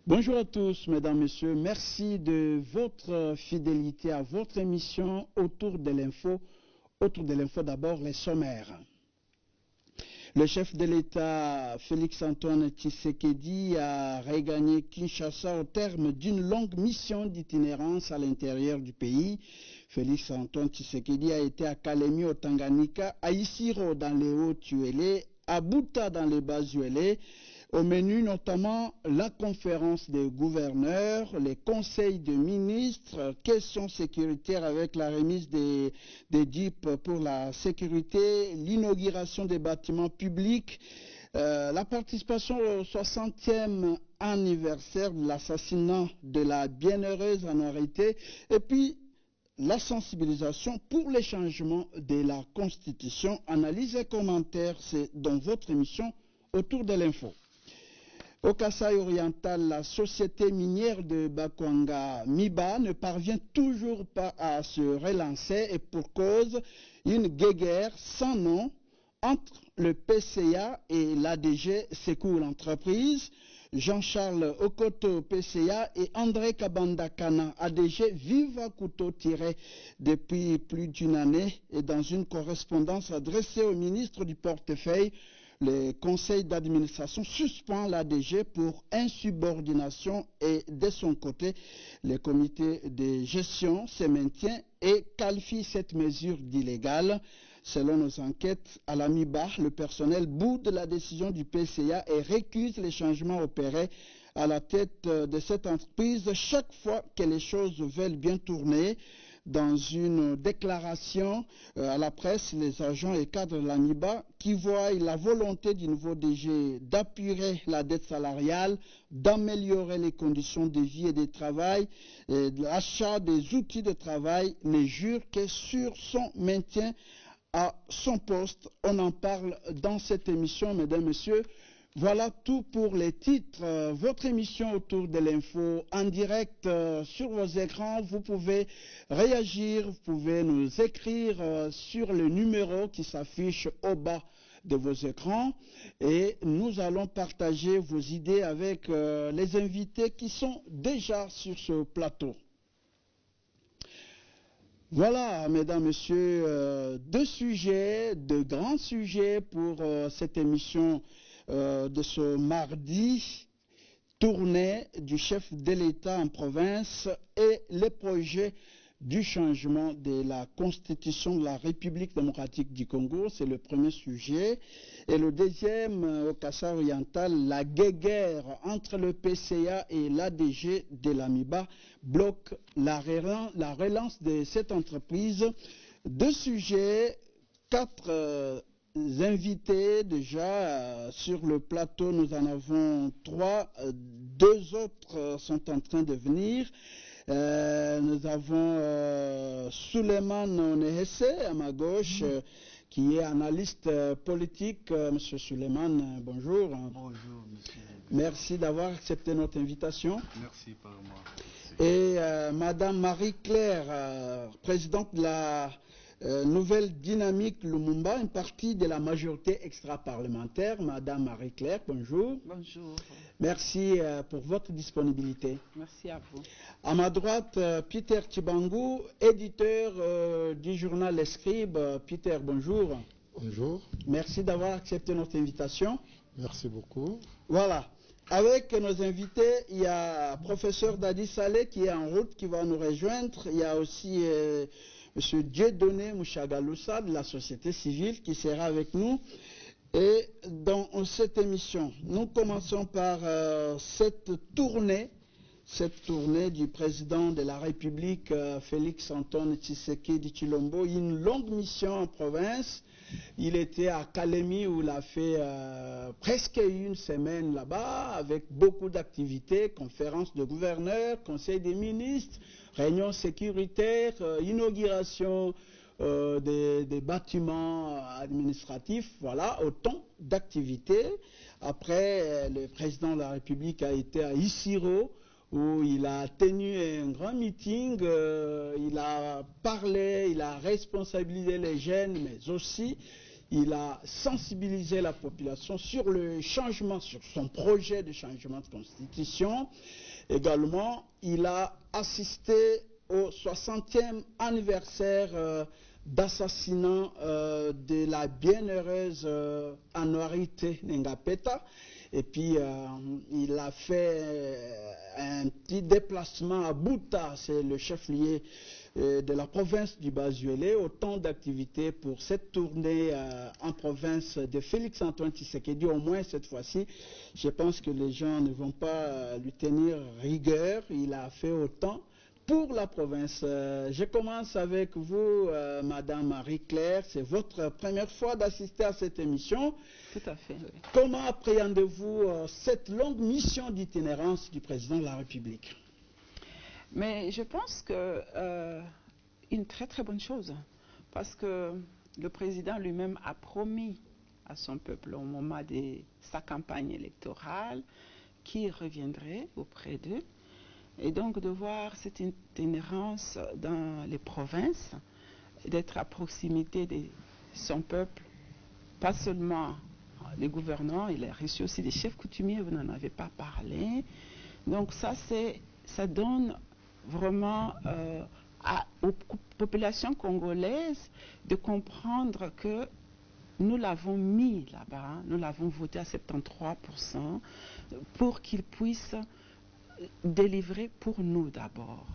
Bonjour à tous, mesdames, messieurs. Merci de votre fidélité à votre émission Autour de l'info. Autour de l'info, d'abord, les sommaires. Le chef de l'État, Félix-Antoine Tshisekedi, a regagné Kinshasa au terme d'une longue mission d'itinérance à l'intérieur du pays. Félix-Antoine Tshisekedi a été à Kalemi au Tanganyika, à Isiro dans les Hauts-Tuélé, à Buta dans les Bas-Uélé. Au menu notamment la conférence des gouverneurs, les conseils de ministres, questions sécuritaires avec la remise des DIP pour la sécurité, l'inauguration des bâtiments publics, la participation au 60e anniversaire de l'assassinat de la bienheureuse Anorité et puis la sensibilisation pour les changements de la Constitution. Analyse et commentaires, c'est dans votre émission Autour de l'info. Au Kasaï oriental, la société minière de Bakwanga Miba ne parvient toujours pas à se relancer et pour cause une guéguerre sans nom entre le PCA et l'ADG Secours l'entreprise. Jean-Charles Okoto, PCA, et André Kabandakana, ADG, vivent à couteau tiré depuis plus d'une année et dans une correspondance adressée au ministre du portefeuille, le conseil d'administration suspend l'ADG pour insubordination et de son côté, le comité de gestion se maintient et qualifie cette mesure d'illégale. Selon nos enquêtes, à la MIBA, le personnel boude la décision du PCA et récuse les changements opérés à la tête de cette entreprise chaque fois que les choses veulent bien tourner. Dans une déclaration à la presse, les agents et cadres de la MIBA qui voient la volonté du nouveau DG d'apurer la dette salariale, d'améliorer les conditions de vie et de travail, l'achat des outils de travail, ne jurent que sur son maintien à son poste. On en parle dans cette émission, mesdames, messieurs. Voilà tout pour les titres. Votre émission Autour de l'info en direct sur vos écrans. Vous pouvez réagir, vous pouvez nous écrire sur le numéro qui s'affiche au bas de vos écrans et nous allons partager vos idées avec les invités qui sont déjà sur ce plateau. Voilà, mesdames, messieurs, deux sujets, deux grands sujets pour cette émission de ce mardi, tournée du chef de l'État en province et les projets du changement de la Constitution de la République démocratique du Congo, c'est le premier sujet. Et le deuxième, au Kasaï oriental, la guéguerre entre le PCA et l'ADG de la MIBA bloque la relance de cette entreprise. Deux sujets, quatre invités déjà sur le plateau. Nous en avons trois, deux autres sont en train de venir. Nous avons Souleymane Onehesse à ma gauche, qui est analyste politique. Monsieur Souleymane, bonjour. Bonjour, monsieur. Merci d'avoir accepté notre invitation. Merci par moi. Et Madame Marie-Claire, présidente de la Nouvelle Dynamique Lumumba, une partie de la majorité extra-parlementaire. Madame Marie-Claire, bonjour. Bonjour. Merci pour votre disponibilité. Merci à vous. À ma droite, Peter Tibangou, éditeur du journal Les Scribes. Peter, bonjour. Bonjour. Merci d'avoir accepté notre invitation. Merci beaucoup. Voilà. Avec nos invités, il y a professeur Dadi Saleh qui est en route, qui va nous rejoindre. Il y a aussi M. Dieudonné Mouchagaloussa de la société civile qui sera avec nous. Et dans cette émission, nous commençons par cette tournée du président de la République, Félix-Antoine Tshisekedi Tshilombo, une longue mission en province. Il était à Kalemi où il a fait presque une semaine là-bas avec beaucoup d'activités, conférences de gouverneurs, conseil des ministres, réunions sécuritaires, inauguration des bâtiments administratifs, voilà, autant d'activités. Après, le président de la République a été à Isiro, où il a tenu un grand meeting, il a parlé, il a responsabilisé les jeunes, mais aussi Il a sensibilisé la population sur le changement, sur son projet de changement de constitution. Également, il a assisté au 60e anniversaire d'assassinat de la bienheureuse Anouarité Nengapeta. Et puis, il a fait un petit déplacement à Bouta, c'est le chef-lieu de la province du Bas-Uélé, autant d'activités pour cette tournée en province de Félix-Antoine Tshisekedi. Au moins cette fois-ci, je pense que les gens ne vont pas lui tenir rigueur. Il a fait autant pour la province. Je commence avec vous, Madame Marie-Claire. C'est votre première fois d'assister à cette émission. Tout à fait, oui. Comment appréhendez-vous cette longue mission d'itinérance du président de la République? Mais je pense que une très très bonne chose, parce que le président lui-même a promis à son peuple au moment de sa campagne électorale qu'il reviendrait auprès d'eux. Et donc de voir cette itinérance dans les provinces, d'être à proximité de son peuple, pas seulement les gouvernants, il a reçu aussi des chefs coutumiers, vous n'en avez pas parlé. Donc ça donne vraiment aux populations congolaises de comprendre que nous l'avons mis là-bas, nous l'avons voté à 73% pour qu'il puisse délivrer pour nous d'abord.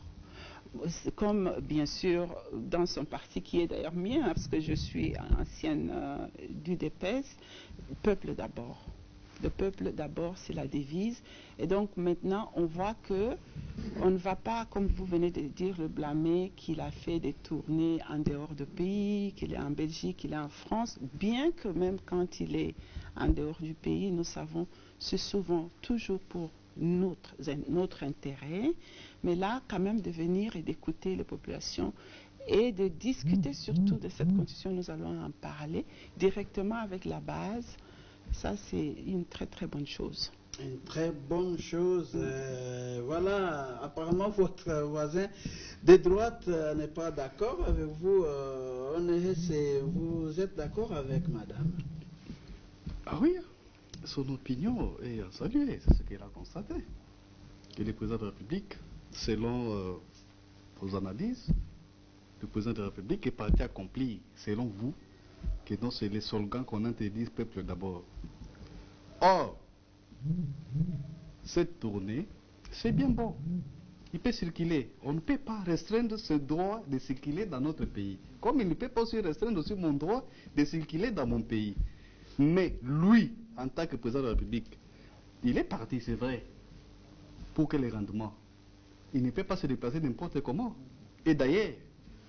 Comme bien sûr dans son parti qui est d'ailleurs mien, parce que je suis ancienne du DPS, peuple d'abord. Le peuple d'abord, c'est la devise. Et donc maintenant, on voit que on ne va pas, comme vous venez de dire, le blâmer qu'il a fait des tournées en dehors du pays, qu'il est en Belgique, qu'il est en France, bien que même quand il est en dehors du pays, nous savons, c'est souvent toujours pour notre intérêt, mais là, quand même, de venir et d'écouter les populations et de discuter surtout de cette constitution, nous allons en parler directement avec la base. Ça, c'est une très très bonne chose. Une très bonne chose. Voilà, apparemment votre voisin de droite n'est pas d'accord avec vous. Vous êtes d'accord avec madame? Ah oui, son opinion est à saluer, c'est ce qu'elle a constaté. Que le président de la République, selon vos analyses, le président de la République est parti accomplir, selon vous, que non, c'est les slogans qu'on interdit peuple d'abord. Or, cette tournée, c'est bien bon. Il peut circuler. On ne peut pas restreindre ce droit de circuler dans notre pays. Comme il ne peut pas aussi restreindre aussi mon droit de circuler dans mon pays. Mais lui, en tant que président de la République, il est parti, c'est vrai, pour que les rendements. Il ne peut pas se déplacer n'importe comment. Et d'ailleurs,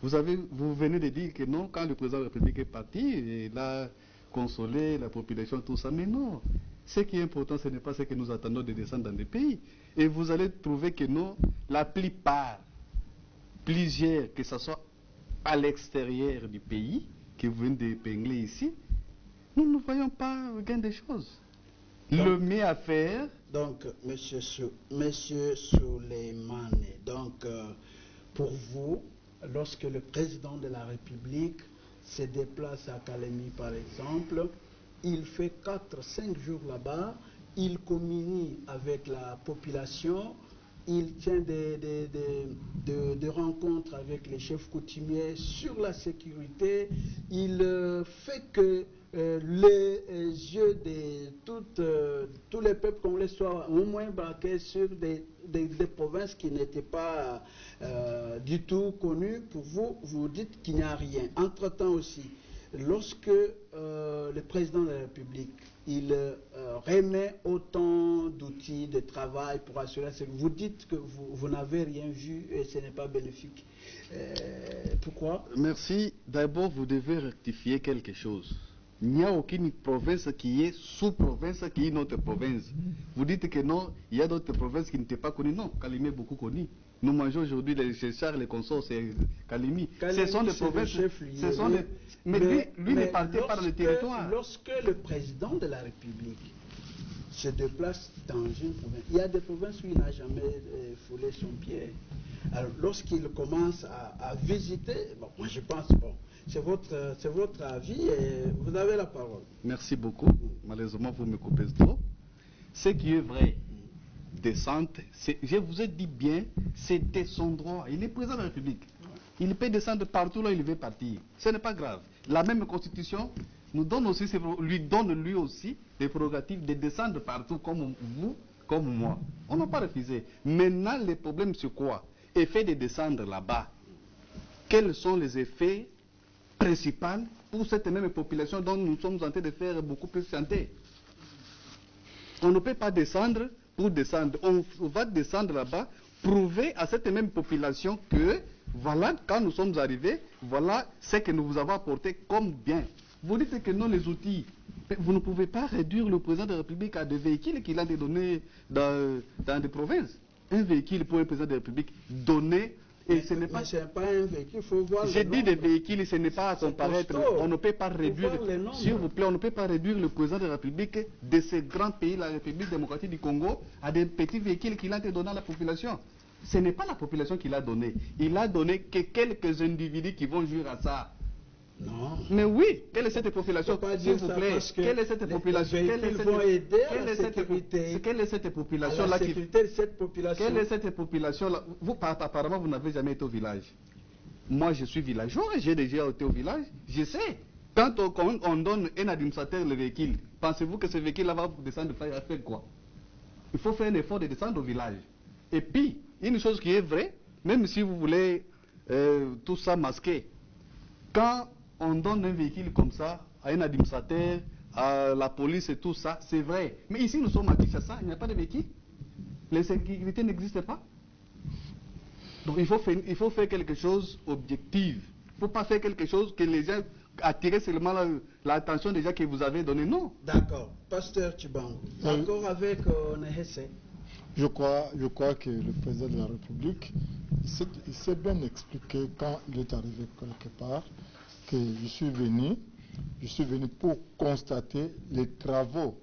vous venez de dire que non, quand le président de la République est parti, il a consolé la population, tout ça. Mais non, ce qui est important, ce n'est pas ce que nous attendons de descendre dans des pays. Et vous allez trouver que non, la plupart, plusieurs, que ce soit à l'extérieur du pays, que vous venez d'épingler ici, nous ne voyons pas gain des choses. Donc, le mieux à faire. Donc, monsieur Souleymane, donc, pour vous, lorsque le président de la République se déplace à Kalemi, par exemple, il fait 4-5 jours là-bas, il communie avec la population, il tient des rencontres avec les chefs coutumiers sur la sécurité, il fait que les yeux de tous les peuples congolais soient au moins braqués sur des provinces qui n'étaient pas du tout connues. Pour vous, vous dites qu'il n'y a rien. Entre-temps aussi, lorsque le président de la République il remet autant d'outils de travail pour assurer ça, vous dites que vous n'avez rien vu et ce n'est pas bénéfique. Pourquoi? Merci. D'abord, vous devez rectifier quelque chose. Il n'y a aucune province qui est sous-province qui est notre province. Vous dites que non, il y a d'autres provinces qui n'étaient pas connues. Non, Kalemi est beaucoup connu. Nous mangeons aujourd'hui les Chechars, les consorts, c'est Kalemi. Ce sont des provinces. Mais lui ne partait pas dans le territoire. Lorsque le président de la République se déplace dans une province. Il y a des provinces où il n'a jamais foulé son pied. Alors, lorsqu'il commence à visiter, bon, moi je pense, bon, c'est votre avis et vous avez la parole. Merci beaucoup. Malheureusement, vous me coupez trop. Ce qui est vrai, descente, je vous ai dit bien, c'était son droit. Il est président de la République. Il peut descendre partout là où il veut partir. Ce n'est pas grave. La même constitution nous donne aussi, lui donne lui aussi des prérogatives de descendre partout comme vous, comme moi. On n'a pas refusé. Maintenant, le problème c'est quoi? Effet de descendre là-bas. Quels sont les effets principaux pour cette même population dont nous sommes en train de faire beaucoup plus chanter? On ne peut pas descendre pour descendre. On va descendre là-bas, prouver à cette même population que, voilà, quand nous sommes arrivés, voilà ce que nous vous avons apporté comme bien. Vous dites que non, les outils. Vous ne pouvez pas réduire le président de la République à des véhicules qu'il a donnés dans des provinces. Un véhicule pour un président de la République donné, et ce n'est pas... un véhicule, il faut voir. J'ai dit des véhicules, ce n'est pas à comparaître. On ne peut pas réduire, s'il vous plaît, on ne peut pas réduire le président de la République de ce grand pays, la République démocratique du Congo, à des petits véhicules qu'il a donné à la population. Ce n'est pas la population qu'il a donné. Il a donné que quelques individus qui vont jouir à ça. Non. Mais oui, quelle est cette population, s'il vous plaît? Quelle est cette population? Quelle est cette population là qui... Quelle est cette population là? Vous, apparemment, vous n'avez jamais été au village. Moi, je suis villageois, j'ai déjà été au village. Je sais. Quand on donne un administrateur le véhicule, pensez-vous que ce véhicule là va descendre faire quoi? Il faut faire un effort de descendre au village. Et puis, une chose qui est vraie, même si vous voulez tout ça masquer, quand on donne un véhicule comme ça à un administrateur, à la police et tout ça, c'est vrai. Mais ici, nous sommes à Kinshasa, il n'y a pas de véhicule. Les sécurités n'existent pas. Donc, il faut faire quelque chose d'objectif. Il ne faut pas faire quelque chose que les gens attirer seulement l'attention des gens que vous avez donné. Non. D'accord. Pasteur Tchibango, d'accord avec Nehese? Je crois que le président de la République, il s'est bien expliqué quand il est arrivé quelque part, que je suis venu pour constater les travaux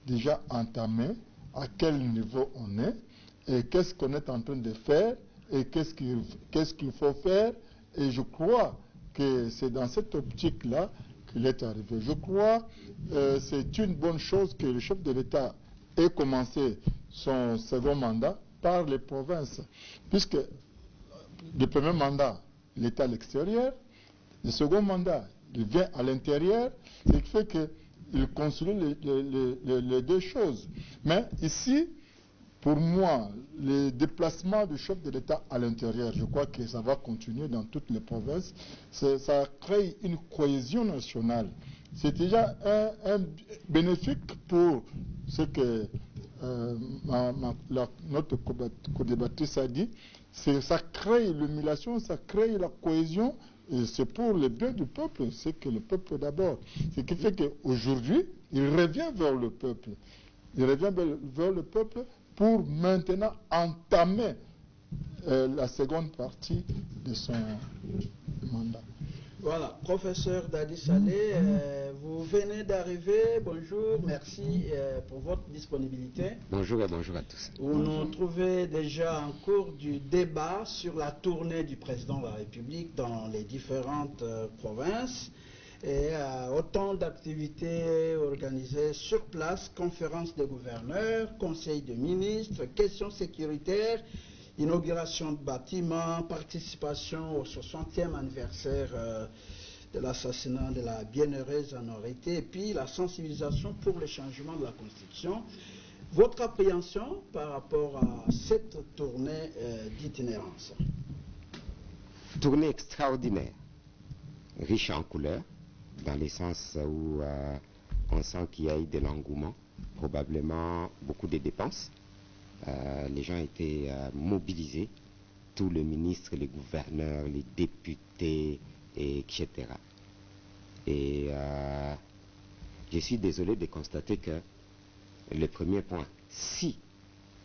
déjà entamés, à quel niveau on est, et qu'est-ce qu'on est en train de faire, et qu'est-ce qu'il faut faire. Et je crois que c'est dans cette optique-là qu'il est arrivé. Je crois que c'est une bonne chose que le chef de l'État ait commencé son second mandat par les provinces, puisque le premier mandat, il est à l'extérieur, le second mandat, il vient à l'intérieur, ce qui fait qu'il consolide les deux choses. Mais ici, pour moi, le déplacement du chef de l'État à l'intérieur, je crois que ça va continuer dans toutes les provinces. Ça crée une cohésion nationale. C'est déjà un bénéfique pour ce que notre co-débattrice a dit. Ça crée l'humiliation, ça crée la cohésion, et c'est pour le bien du peuple, c'est que le peuple d'abord. Ce qui fait qu'aujourd'hui, il revient vers le peuple. Il revient vers le peuple pour maintenant entamer la seconde partie de son mandat. Voilà, professeur Dadi Saleh, vous venez d'arriver, bonjour, merci pour votre disponibilité. Bonjour et bonjour à tous. Vous nous trouvez déjà en cours du débat sur la tournée du président de la République dans les différentes provinces. Et autant d'activités organisées sur place, conférences des gouverneurs, conseils de ministres, questions sécuritaires, inauguration de bâtiments, participation au 60e anniversaire de l'assassinat de la bienheureuse Anorité, et puis la sensibilisation pour le changement de la Constitution. Votre appréhension par rapport à cette tournée d'itinérance? Tournée extraordinaire, riche en couleurs, dans le sens où on sent qu'il y a eu de l'engouement, probablement beaucoup de dépenses. Les gens étaient mobilisés, tous les ministres, les gouverneurs, les députés, etc. Et je suis désolé de constater que le premier point, si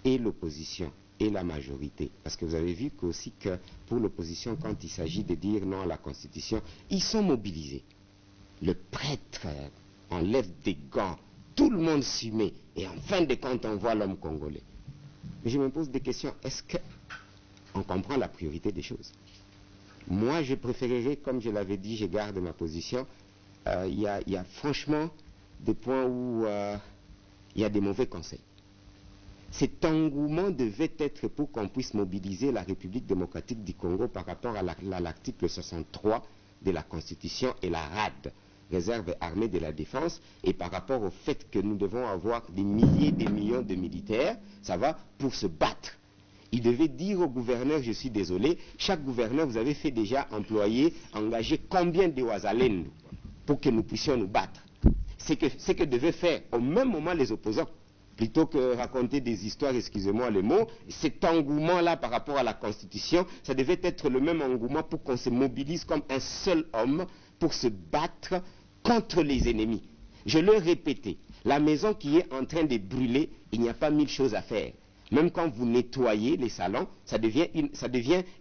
et l'opposition et la majorité, parce que vous avez vu aussi que pour l'opposition, quand il s'agit de dire non à la Constitution, ils sont mobilisés. Le prêtre enlève des gants tout le monde s'y met, et en fin de compte, on voit l'homme congolais. Mais je me pose des questions, est-ce qu'on comprend la priorité des choses? Moi, je préférerais, comme je l'avais dit, je garde ma position. Il y a franchement des points où il y a des mauvais conseils. Cet engouement devait être pour qu'on puisse mobiliser la République démocratique du Congo par rapport à l'article 63 de la Constitution et la RAD, Réserve armée de la défense, et par rapport au fait que nous devons avoir des milliers, des millions de militaires, ça va, pour se battre. Il devait dire au gouverneur, je suis désolé, chaque gouverneur, vous avez fait déjà employer, engager combien de Ouazalendo pour que nous puissions nous battre. C'est que devaient faire au même moment les opposants, plutôt que raconter des histoires, excusez-moi le mot, cet engouement-là par rapport à la Constitution, ça devait être le même engouement pour qu'on se mobilise comme un seul homme pour se battre contre les ennemis. Je le répétais, la maison qui est en train de brûler, il n'y a pas mille choses à faire. Même quand vous nettoyez les salons, ça devient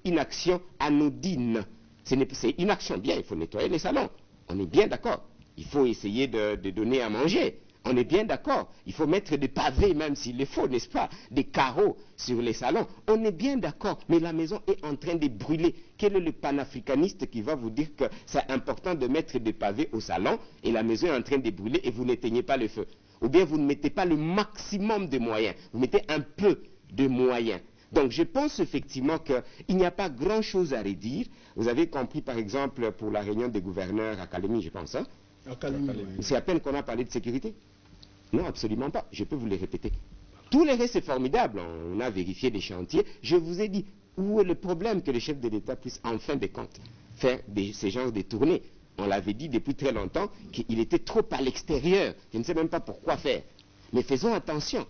une action anodine. C'est une action bien, il faut nettoyer les salons. On est bien d'accord. Il faut essayer de donner à manger. On est bien d'accord. Il faut mettre des pavés même s'il le faut, n'est-ce pas? Des carreaux sur les salons. On est bien d'accord. Mais la maison est en train de brûler. Quel est le panafricaniste qui va vous dire que c'est important de mettre des pavés au salon et la maison est en train de brûler et vous n'éteignez pas le feu? Ou bien vous ne mettez pas le maximum de moyens. Vous mettez un peu de moyens. Donc je pense effectivement qu'il n'y a pas grand-chose à redire. Vous avez compris par exemple pour la réunion des gouverneurs à Kalemi, je pense. Hein? C'est à peine qu'on a parlé de sécurité. Non, absolument pas. Je peux vous les répéter. Tout le reste, c'est formidable. On a vérifié des chantiers. Je vous ai dit, où est le problème que le chef de l'État puisse, en fin de compte, faire ces genres de tournées? On l'avait dit depuis très longtemps qu'il était trop à l'extérieur. Je ne sais même pas pourquoi faire. Mais faisons attention.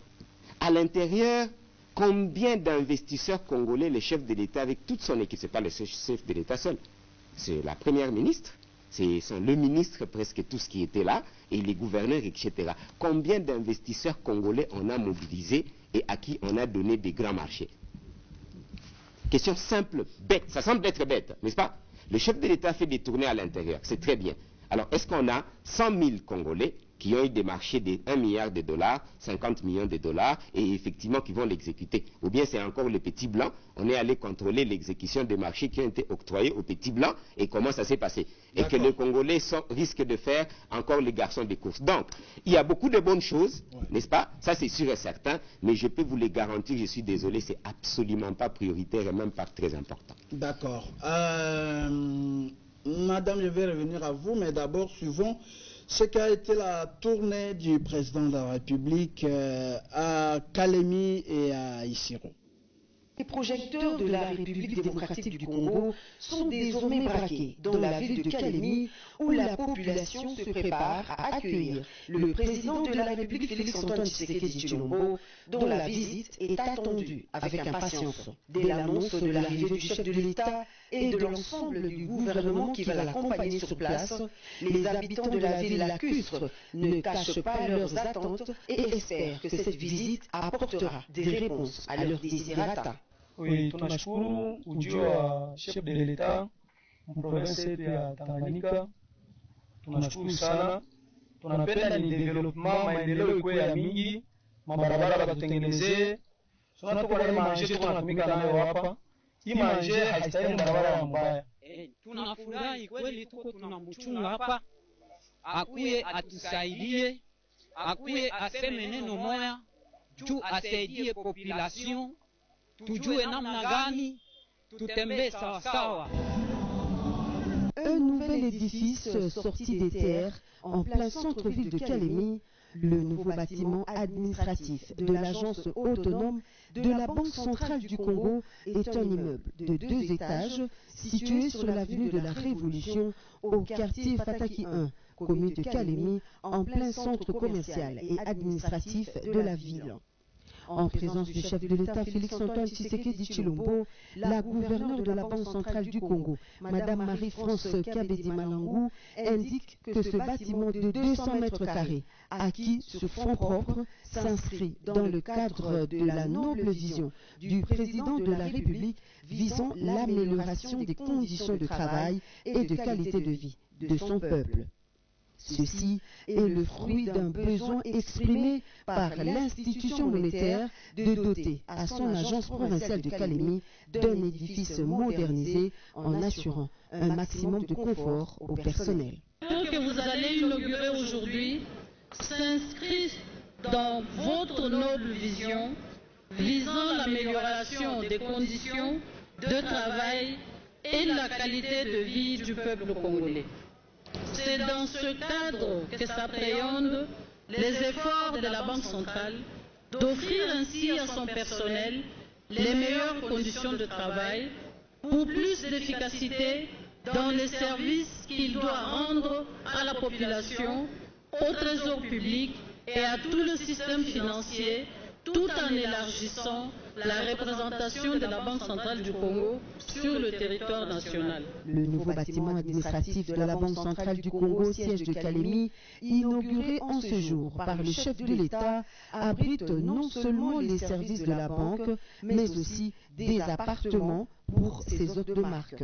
À l'intérieur, combien d'investisseurs congolais, le chef de l'État, avec toute son équipe, ce n'est pas le chef de l'État seul, c'est la première ministre, c'est le ministre, presque tous qui étaient là, et les gouverneurs, etc. Combien d'investisseurs congolais on a mobilisés et à qui on a donné des grands marchés? Question simple, bête, ça semble être bête, n'est-ce pas? Le chef de l'État fait des tournées à l'intérieur, c'est très bien. Alors, est-ce qu'on a 100 000 Congolais qui ont eu des marchés de 1 milliard de dollars, 50 millions de dollars, et effectivement qui vont l'exécuter? Ou bien c'est encore le petit blanc, on est allé contrôler l'exécution des marchés qui ont été octroyés au petit blanc, et comment ça s'est passé? Et que les Congolais risquent de faire encore les garçons des courses. Donc, il y a beaucoup de bonnes choses, n'est-ce pas? Ça c'est sûr et certain, mais je peux vous les garantir, je suis désolé, c'est absolument pas prioritaire et même pas très important. D'accord. Madame, je vais revenir à vous, mais d'abord, suivons ce qu'a été la tournée du président de la République à Kalemi et à Isiro. Les projecteurs de la République démocratique du Congo sont désormais braqués dans la ville de Kalemi, où la population se prépare à accueillir le président de la République Félix-Antoine Tshisekedi Tshilombo, dont la visite est attendue avec impatience. Dès l'annonce de l'arrivée du chef de l'État et de l'ensemble du gouvernement qui va l'accompagner sur place, les habitants de la ville lacustre ne cachent pas leurs attentes et espèrent que cette visite apportera des réponses à leurs désirata. Oui, tunashukuru ujio wa chef de l'État province yetu ya Tanganyika. Tunashukuru sana. Tunapenda ni development, maendeleo ikuwe ya mingi, mabarabara batutengenezee. Sona tuko na manje tunatumika nayo hapa. Hii manje haistahili barabara mbaya. Tunafurahi kweli, tuko tunamchunga hapa. Akuye atusaidie, akuye aseme neno moya, juu asaidie population. Tujue namna gani tutembee sawa sawa. Un nouvel édifice sorti des terres en plein centre-ville de Kalemi, le nouveau bâtiment administratif de l'agence autonome de la Banque centrale du Congo est un immeuble de 2 étages situé sur l'avenue de la Révolution au quartier Fataki 1, commune de Kalemi, en plein centre commercial et administratif de la ville. En présence du chef de l'État Félix-Antoine Tshisekedi Tshilombo, la gouverneure de la Banque centrale du Congo, Madame Marie-France Kabedi Malangou, indique que ce bâtiment de 200 mètres carrés, acquis sur fonds propres, s'inscrit dans le cadre de la noble vision du président de la République visant l'amélioration des conditions de travail et de qualité de vie de son peuple. Ceci est le fruit d'un besoin exprimé par l'institution monétaire de doter à son agence provinciale de Calémie d'un édifice modernisé en assurant un maximum de confort au personnel. Ce que vous allez inaugurer aujourd'hui s'inscrit dans votre noble vision visant l'amélioration des conditions de travail et la qualité de vie du peuple congolais. C'est dans ce cadre que s'appréhendent les efforts de la Banque centrale d'offrir ainsi à son personnel les meilleures conditions de travail pour plus d'efficacité dans les services qu'il doit rendre à la population, au trésor public et à tout le système financier, tout en élargissant la représentation de la Banque centrale du Congo sur le territoire national. Le nouveau bâtiment administratif de la Banque centrale du Congo, siège de Calémie, inauguré en ce jour par le chef de l'État, abrite non seulement les services de la banque, mais aussi des appartements pour ses hôtes de marque.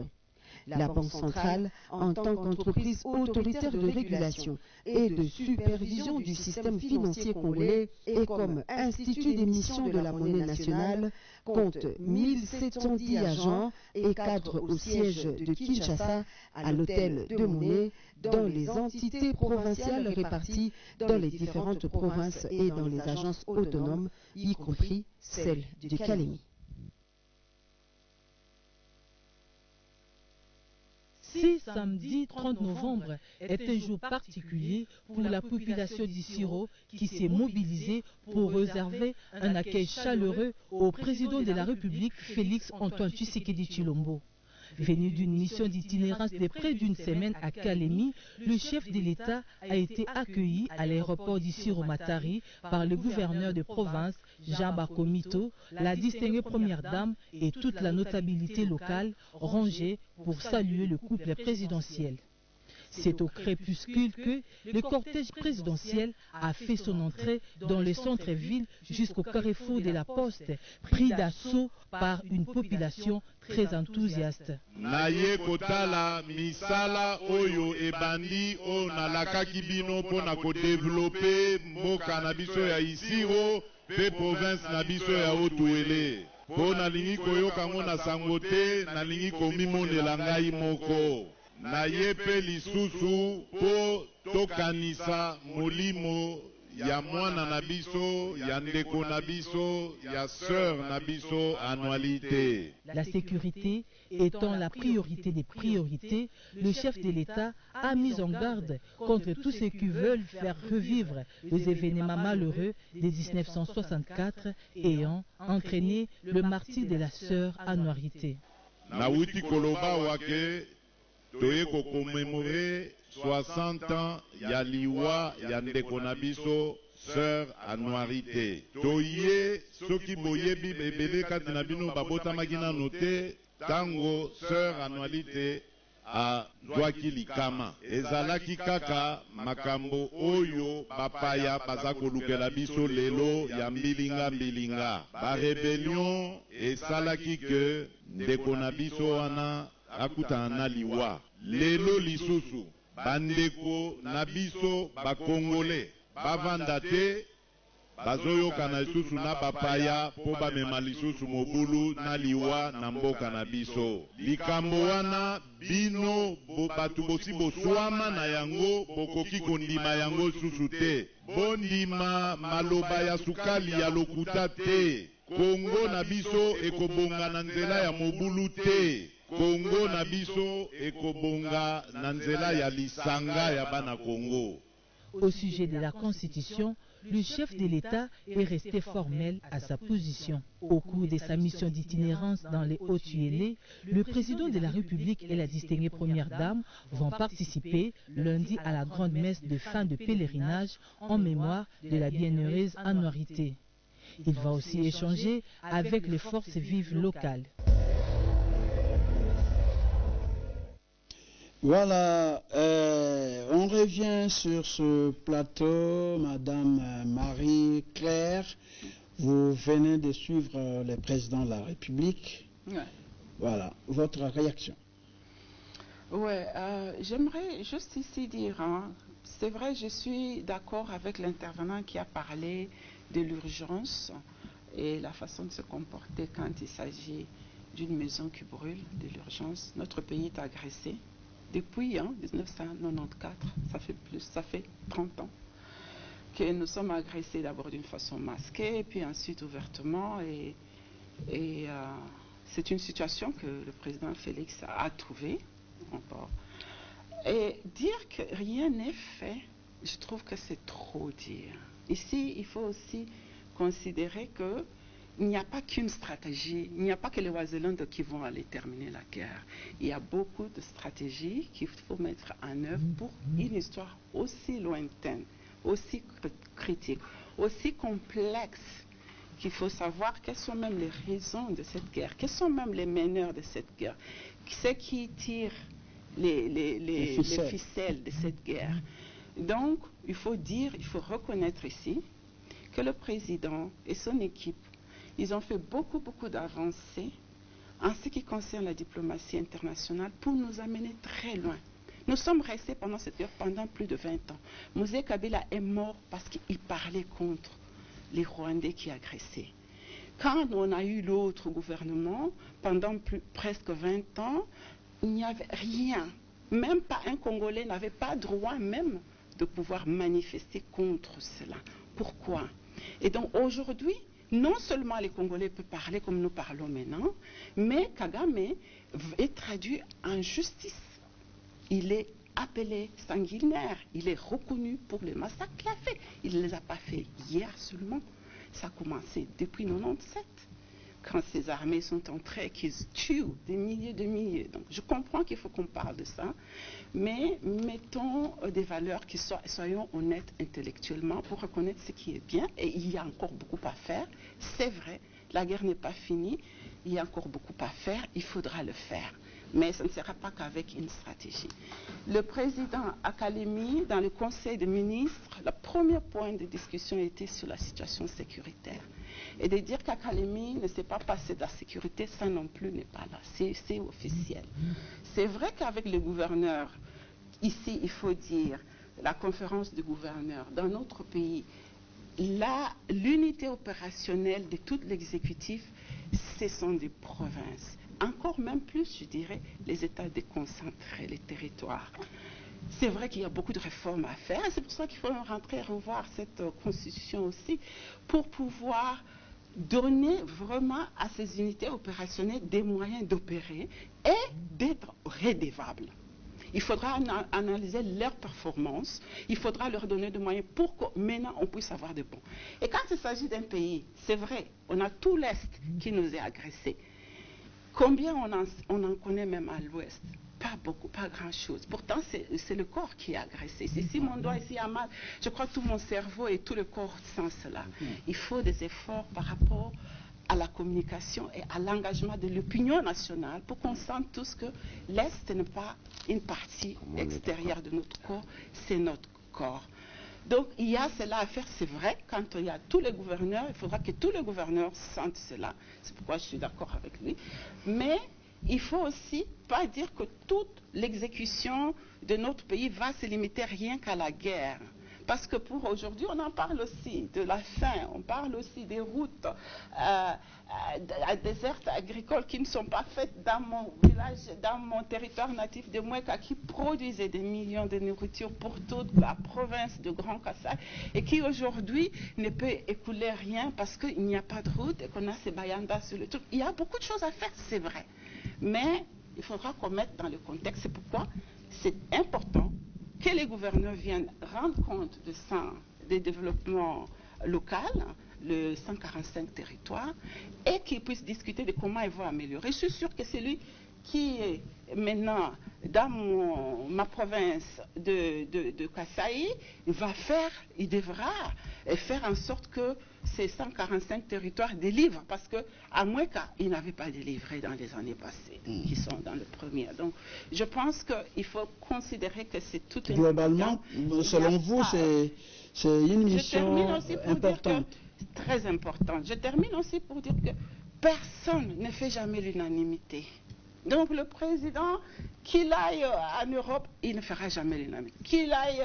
La Banque centrale, en tant qu'entreprise autoritaire de régulation et de supervision du système financier congolais et comme institut d'émission de la monnaie nationale, compte 1710 agents et cadres au siège de Kinshasa, à l'hôtel de monnaie, dans les entités provinciales réparties dans les différentes provinces et dans les agences autonomes, y compris celle de Calémie. Si samedi 30 novembre est un jour particulier pour la population d'Issiro qui s'est mobilisée pour réserver un accueil chaleureux au président de la République Félix Antoine Tshisekedi Tshilombo. Venu d'une mission d'itinérance de près d'une semaine à Calémie, le chef de l'État a été accueilli à l'aéroport d'Issiro-Matari par le gouverneur de province, Jean Bakomito, la distinguée première dame et toute la notabilité locale rangée pour saluer le couple présidentiel. C'est au crépuscule que le cortège présidentiel a fait son entrée dans le centre-ville jusqu'au carrefour de la Poste, pris d'assaut par une population très enthousiaste. Naye kotala misala oyo ebandi o nalakaki bino pona ko développer mboka na biso ya Isiro pe province na biso ya Otuele. Pona lingi koyoka ngo na sango te nalingi komimonela ngai moko. Naye pe lisusu po tokanisa molimo ya mwana na biso, ya ndeko na biso, ya sœur na biso annualité. La sécurité étant la priorité des priorités, le chef de l'État a mis en garde contre tous ceux qui veulent faire revivre les événements malheureux de 1964 ayant entraîné le martyre de la sœur annualité. Nawuti koloba wake toye ko commémorer 60 ans ya liwa ya ndeko na biso sœur annualité. Toye soki boyebi bebele kati na bino babotamaki nano te tango sœur annualité a zwaki likama. Ezalaki kaka makambo oyo bapaya baza kolukela biso lelo ya mbilinga. Ba rébellion esalaki ke ndeko na biso wana akutana na liwa. Lelo lisusu bandeko na biso bakongole bavanda te bazoyoka na lisusu na bapaya po bamema lisusu mobulu na liwa na mboka na biso. Likambo wana bino batu bosi boswama na yango bokoki kondima yango susu te. Bondima maloba ya sukali ya lokuta te. Kongo na biso ekobonga na nzela ya mobulu te. Kongo na biso ekobonga na nzela ya lisanga ya bana Kongo. Au sujet de la Constitution, le chef de l'État est resté formel à sa position. Au cours de sa mission d'itinérance dans les Hauts-Tuélé, le président de la République et la distinguée première dame vont participer lundi à la grande messe de fin de pèlerinage en mémoire de la bienheureuse annualité. Il va aussi échanger avec les forces vives locales. Voilà, on revient sur ce plateau, Madame Marie-Claire. Vous venez de suivre le président de la République. Ouais. Voilà, votre réaction. Ouais, j'aimerais juste ici dire, hein, c'est vrai, je suis d'accord avec l'intervenant qui a parlé de l'urgence et la façon de se comporter quand il s'agit d'une maison qui brûle, de l'urgence. Notre pays est agressé depuis 1994, ça fait 30 ans que nous sommes agressés d'abord d'une façon masquée, et puis ensuite ouvertement, et c'est une situation que le président Félix a trouvée encore. Et dire que rien n'est fait, je trouve que c'est trop dire. Ici, il faut aussi considérer qu'il n'y a pas qu'une stratégie, il n'y a pas que les Oiselondes qui vont aller terminer la guerre. Il y a beaucoup de stratégies qu'il faut mettre en œuvre pour une histoire aussi lointaine, aussi critique, aussi complexe, qu'il faut savoir quelles sont même les raisons de cette guerre, quels sont même les meneurs de cette guerre, c'est qui tire les ficelles de cette guerre. Donc, il faut reconnaître ici que le président et son équipe, ils ont fait beaucoup d'avancées en ce qui concerne la diplomatie internationale pour nous amener très loin. Nous sommes restés pendant cette guerre pendant plus de 20 ans. Mosé Kabila est mort parce qu'il parlait contre les Rwandais qui agressaient. Quand on a eu l'autre gouvernement, pendant presque 20 ans, il n'y avait rien. Même pas un Congolais n'avait pas droit même de pouvoir manifester contre cela. Pourquoi? Et donc aujourd'hui, non seulement les Congolais peuvent parler comme nous parlons maintenant, mais Kagame est traduit en justice. Il est appelé sanguinaire, il est reconnu pour les massacres qu'il a fait. Il ne les a pas fait hier seulement, ça a commencé depuis 1997. Quand ces armées sont entrées, qu'ils tuent des milliers. Donc, je comprends qu'il faut qu'on parle de ça, mais mettons des valeurs qui soyons honnêtes intellectuellement pour reconnaître ce qui est bien. Et il y a encore beaucoup à faire. C'est vrai, la guerre n'est pas finie. Il y a encore beaucoup à faire. Il faudra le faire. Mais ce ne sera pas qu'avec une stratégie. Le président Akalemi, dans le Conseil des ministres, le premier point de discussion était sur la situation sécuritaire. Et de dire qu'Akalemi ne s'est pas passé de la sécurité, ça non plus n'est pas là. C'est officiel. C'est vrai qu'avec le gouverneur, ici, il faut dire, la conférence de gouverneurs, dans notre pays, l'unité opérationnelle de tout l'exécutif, ce sont des provinces. Encore même plus, je dirais, les États déconcentrés, les territoires. C'est vrai qu'il y a beaucoup de réformes à faire, c'est pour ça qu'il faut rentrer et revoir cette constitution aussi, pour pouvoir donner vraiment à ces unités opérationnelles des moyens d'opérer et d'être redevables. Il faudra analyser leurs performances, il faudra leur donner des moyens pour que maintenant on puisse avoir de bons. Et quand il s'agit d'un pays, c'est vrai, on a tout l'Est qui nous est agressé. Combien on en connaît même à l'Ouest? Pas beaucoup, pas grand-chose. Pourtant, c'est le corps qui est agressé. Si mon doigt ici a mal, je crois que tout mon cerveau et tout le corps sent cela. Il faut des efforts par rapport à la communication et à l'engagement de l'opinion nationale pour qu'on sente tous que l'Est n'est pas une partie extérieure de notre corps, c'est notre corps. Donc, il y a cela à faire, c'est vrai, quand il y a tous les gouverneurs, il faudra que tous les gouverneurs sentent cela. C'est pourquoi je suis d'accord avec lui. Mais il faut aussi pas dire que toute l'exécution de notre pays va se limiter rien qu'à la guerre. Parce que pour aujourd'hui, on en parle aussi de la faim, on parle aussi des routes désertes agricoles qui ne sont pas faites dans mon village, dans mon territoire natif de Moueka, qui produisaient des millions de nourriture pour toute la province de Grand Kassai et qui aujourd'hui ne peut écouler rien parce qu'il n'y a pas de route et qu'on a ces bayandas sur le truc. Il y a beaucoup de choses à faire, c'est vrai. Mais il faudra qu'on mette dans le contexte. C'est pourquoi c'est important que les gouverneurs viennent rendre compte de ça, des développements locaux, le 145 territoires, et qu'ils puissent discuter de comment ils vont améliorer. Je suis sûr que celui qui est maintenant dans ma province de Kasaï il devra faire en sorte que ces 145 territoires délivrent, parce qu'à Moueka, ils n'avaient pas délivré dans les années passées, qui sont dans le premier. Donc, je pense qu'il faut considérer que c'est tout un... Globalement, selon vous, c'est une mission importante. Très importante. Je termine aussi pour dire que personne ne fait jamais l'unanimité. Donc le président Qu'il aille en Europe, il ne fera jamais l'unanimité. Qu'il aille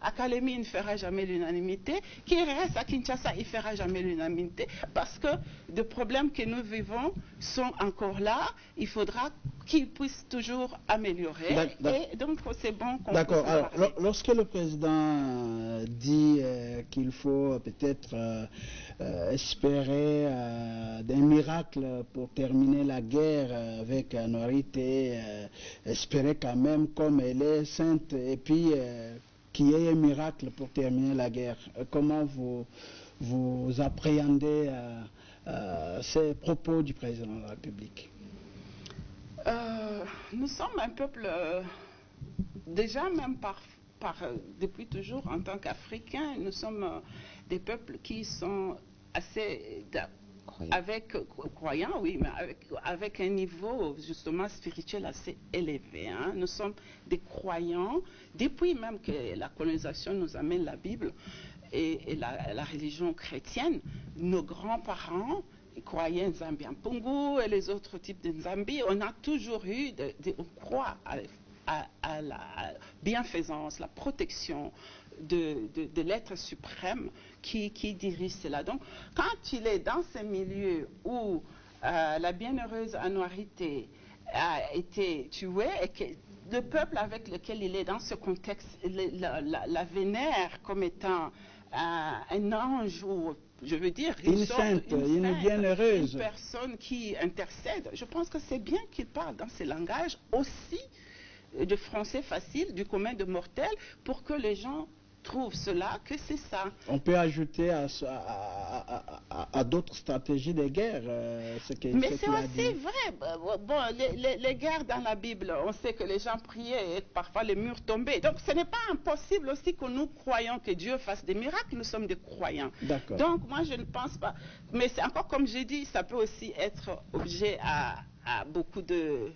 à Kalemi, il ne fera jamais l'unanimité. Qu'il reste à Kinshasa, il ne fera jamais l'unanimité. Parce que les problèmes que nous vivons sont encore là. Il faudra qu'ils puissent toujours améliorer. Et donc, c'est bon qu'on puisse en parler. D'accord. Alors, lorsque le président dit qu'il faut peut-être espérer des miracles pour terminer la guerre avec Anuarite, espérer quand même comme elle est sainte, et puis qu'il y ait un miracle pour terminer la guerre. Comment vous appréhendez ces propos du président de la République? Nous sommes un peuple, déjà même depuis toujours en tant qu'Africains, nous sommes des peuples qui sont assez croyants, oui, mais avec un niveau justement spirituel assez élevé. Hein. Nous sommes des croyants, depuis même que la colonisation nous amène la Bible et la religion chrétienne, nos grands-parents croyaient Nzambi en Pungu et les autres types de Nzambi. On a toujours eu, on croit à la bienfaisance, la protection de l'être suprême qui dirige cela. Donc, quand il est dans ce milieu où la bienheureuse Anuarite a été tuée et que le peuple avec lequel il est dans ce contexte la vénère comme étant un ange ou, je veux dire, une bienheureuse, une personne qui intercède, je pense que c'est bien qu'il parle dans ce langage aussi de français facile, du commun de mortels, pour que les gens trouvent cela, que c'est ça. On peut ajouter à d'autres stratégies de guerre. Mais c'est aussi vrai. Bon, les guerres dans la Bible, on sait que les gens priaient et parfois les murs tombaient. Donc ce n'est pas impossible aussi que nous croyons que Dieu fasse des miracles. Nous sommes des croyants. Donc moi je ne pense pas. Mais c'est encore comme j'ai dit, ça peut aussi être objet à beaucoup de...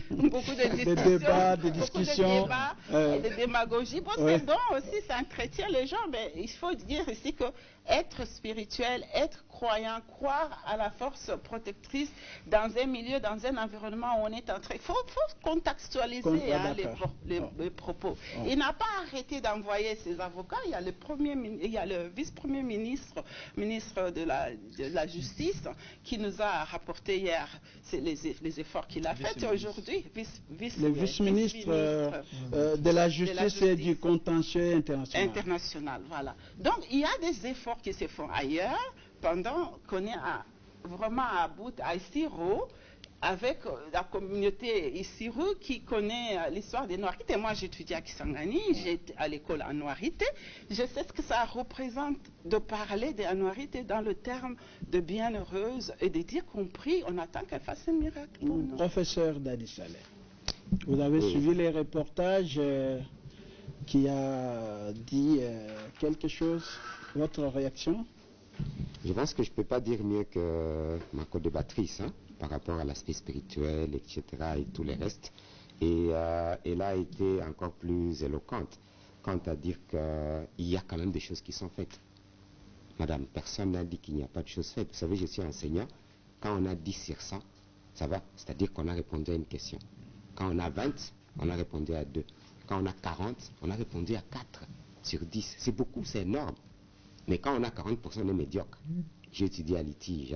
beaucoup de discussions, et de démagogie. Bon, c'est bon aussi, c'est un chrétien, les gens, mais il faut dire ici que être spirituel, être croyant, croire à la force protectrice dans un milieu, dans un environnement où on est entré. Il faut contextualiser les propos. Il n'a pas arrêté d'envoyer ses avocats. Il y a le vice-premier ministre, ministre de la Justice, qui nous a rapporté hier les efforts qu'il a faits. Aujourd'hui, le vice-ministre de la Justice et du contentieux international. Voilà. Donc, il y a des efforts qui se font ailleurs, pendant qu'on est vraiment à bout à Isiro, avec la communauté Isiro qui connaît l'histoire des Noirite. Et moi, j'étudie à Kisangani, j'étais à l'école en Noirite. Je sais ce que ça représente de parler des Noirite dans le terme de bienheureuse et de dire qu'on prie, on attend qu'elle fasse un miracle pour nous. Professeur Dadi Saleh, vous avez suivi les reportages qui a dit quelque chose. Votre réaction? Je pense que je ne peux pas dire mieux que ma co-débattrice par rapport à l'aspect spirituel, etc. et tout le reste. Et elle a été encore plus éloquente quant à dire qu'il y a quand même des choses qui sont faites. Madame, personne n'a dit qu'il n'y a pas de choses faites. Vous savez, je suis enseignant. Quand on a 10 sur 100, ça va. C'est-à-dire qu'on a répondu à une question. Quand on a 20, on a répondu à 2. Quand on a 40, on a répondu à 4 sur 10. C'est beaucoup, c'est énorme. Mais quand on a 40%, on est médiocre. J'ai étudié à Litige,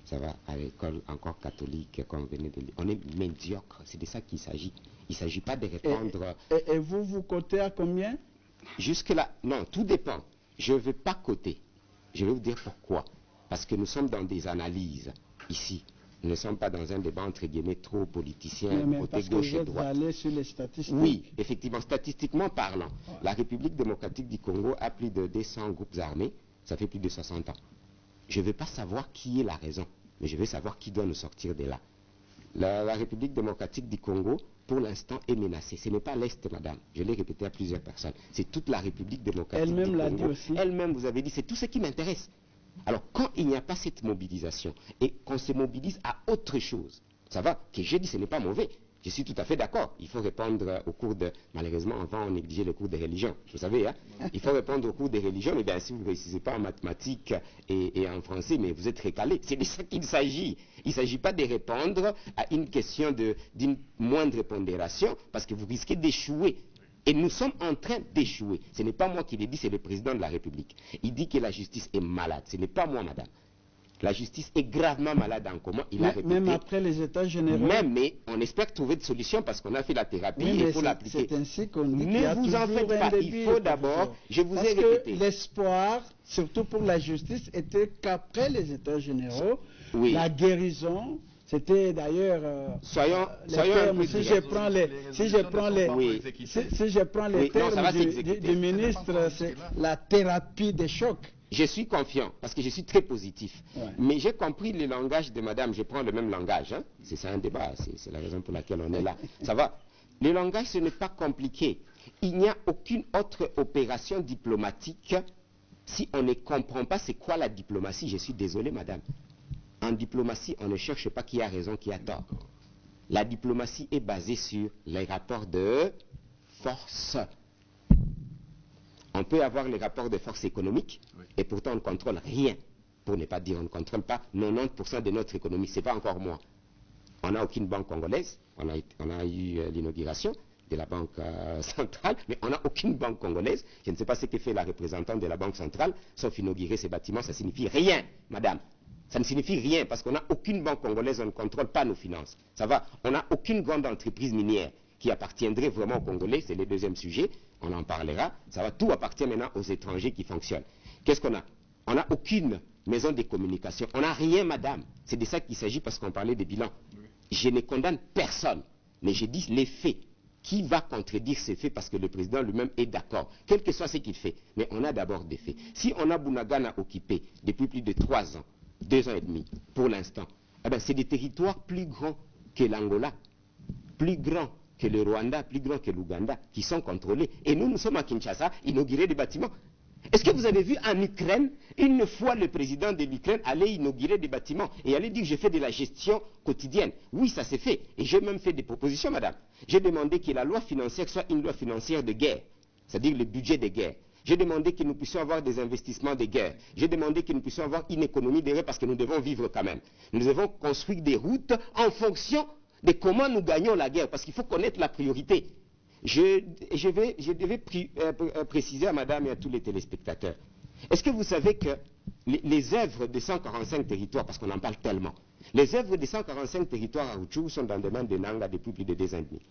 ça va, à l'école encore catholique, comme on venait de dire. On est médiocre, c'est de ça qu'il s'agit. Il ne s'agit pas de répondre... Et vous cotez à combien? Jusque-là, non, tout dépend. Je ne veux pas coter. Je vais vous dire pourquoi. Parce que nous sommes dans des analyses, ici. Nous ne sommes pas dans un débat entre guillemets trop politicien, côté gauche et droite. Aller sur les statistiques. Oui, effectivement, statistiquement parlant, la République démocratique du Congo a plus de 200 groupes armés, ça fait plus de 60 ans. Je ne veux pas savoir qui est la raison, mais je veux savoir qui doit nous sortir de là. La République démocratique du Congo, pour l'instant, est menacée. Ce n'est pas l'Est, madame. Je l'ai répété à plusieurs personnes. C'est toute la République démocratique du Congo. Elle-même l'a dit aussi. Elle-même, vous avez dit, c'est tout ce qui m'intéresse. Alors, quand il n'y a pas cette mobilisation et qu'on se mobilise à autre chose, ça va, que j'ai dit, ce n'est pas mauvais. Je suis tout à fait d'accord. Il faut répondre au cours de... Malheureusement, avant, on négligeait le cours des religions. Vous savez, hein? Il faut répondre au cours des religions. Mais bien, si vous ne réussissez pas en mathématiques et en français, mais vous êtes récalé. C'est de ça qu'il s'agit. Il ne s'agit pas de répondre à une question d'une moindre pondération, parce que vous risquez d'échouer. Et nous sommes en train d'échouer. Ce n'est pas moi qui l'ai dit, c'est le président de la République. Il dit que la justice est malade. Ce n'est pas moi, madame. La justice est gravement malade en commun. Il a répété. Même après les États généraux. Mais on espère trouver des solutions parce qu'on a fait la thérapie et il faut l'appliquer. C'est ainsi qu'on dit. Ne vous en faites pas. Il faut d'abord, je vous ai répété. L'espoir, surtout pour la justice, était qu'après les États généraux, la guérison. C'était d'ailleurs. Soyons si je prends les termes du ministre, c'est la thérapie des chocs. Je suis confiant parce que je suis très positif. Mais j'ai compris le langage de madame, je prends le même langage. Hein? C'est ça un débat, c'est la raison pour laquelle on est là. Ça va? Le langage, ce n'est pas compliqué. Il n'y a aucune autre opération diplomatique si on ne comprend pas c'est quoi la diplomatie. Je suis désolé, madame. En diplomatie, on ne cherche pas qui a raison, qui a tort. La diplomatie est basée sur les rapports de force. On peut avoir les rapports de force économique et pourtant on ne contrôle rien. Pour ne pas dire on ne contrôle pas 90% de notre économie. Ce n'est pas encore moi. On n'a aucune banque congolaise. On a eu l'inauguration de la banque centrale, mais on n'a aucune banque congolaise. Je ne sais pas ce que fait la représentante de la banque centrale, sauf inaugurer ces bâtiments. Ça signifie rien, madame. Ça ne signifie rien parce qu'on n'a aucune banque congolaise, on ne contrôle pas nos finances. Ça va? On n'a aucune grande entreprise minière qui appartiendrait vraiment aux Congolais, c'est le deuxième sujet, on en parlera. Ça va, tout appartient maintenant aux étrangers qui fonctionnent. Qu'est-ce qu'on a? On n'a aucune maison de communication. On n'a rien, madame. C'est de ça qu'il s'agit parce qu'on parlait des bilans. Je ne condamne personne, mais je dis les faits. Qui va contredire ces faits parce que le président lui-même est d'accord, quel que soit ce qu'il fait. Mais on a d'abord des faits. Si on a Bunagana occupé depuis plus de 3 ans, 2 ans et demi, pour l'instant, eh ben c'est des territoires plus grands que l'Angola, plus grands que le Rwanda, plus grands que l'Ouganda, qui sont contrôlés. Et nous, nous sommes à Kinshasa, inaugurer des bâtiments. Est-ce que vous avez vu en Ukraine, une fois le président de l'Ukraine allait inaugurer des bâtiments et allait dire je fais de la gestion quotidienne? Oui, ça s'est fait. Et j'ai même fait des propositions, madame. J'ai demandé que la loi financière soit une loi financière de guerre, c'est-à-dire le budget de guerre. J'ai demandé que nous puissions avoir des investissements de guerre. J'ai demandé que nous puissions avoir une économie de guerre parce que nous devons vivre quand même. Nous devons construire des routes en fonction de comment nous gagnons la guerre, parce qu'il faut connaître la priorité. Je devais préciser à madame et à tous les téléspectateurs. Est-ce que vous savez que les œuvres des 145 territoires, parce qu'on en parle tellement, les œuvres des 145 territoires à Rutshuru sont dans le domaine de Nanga depuis plus de 2 ans et demi.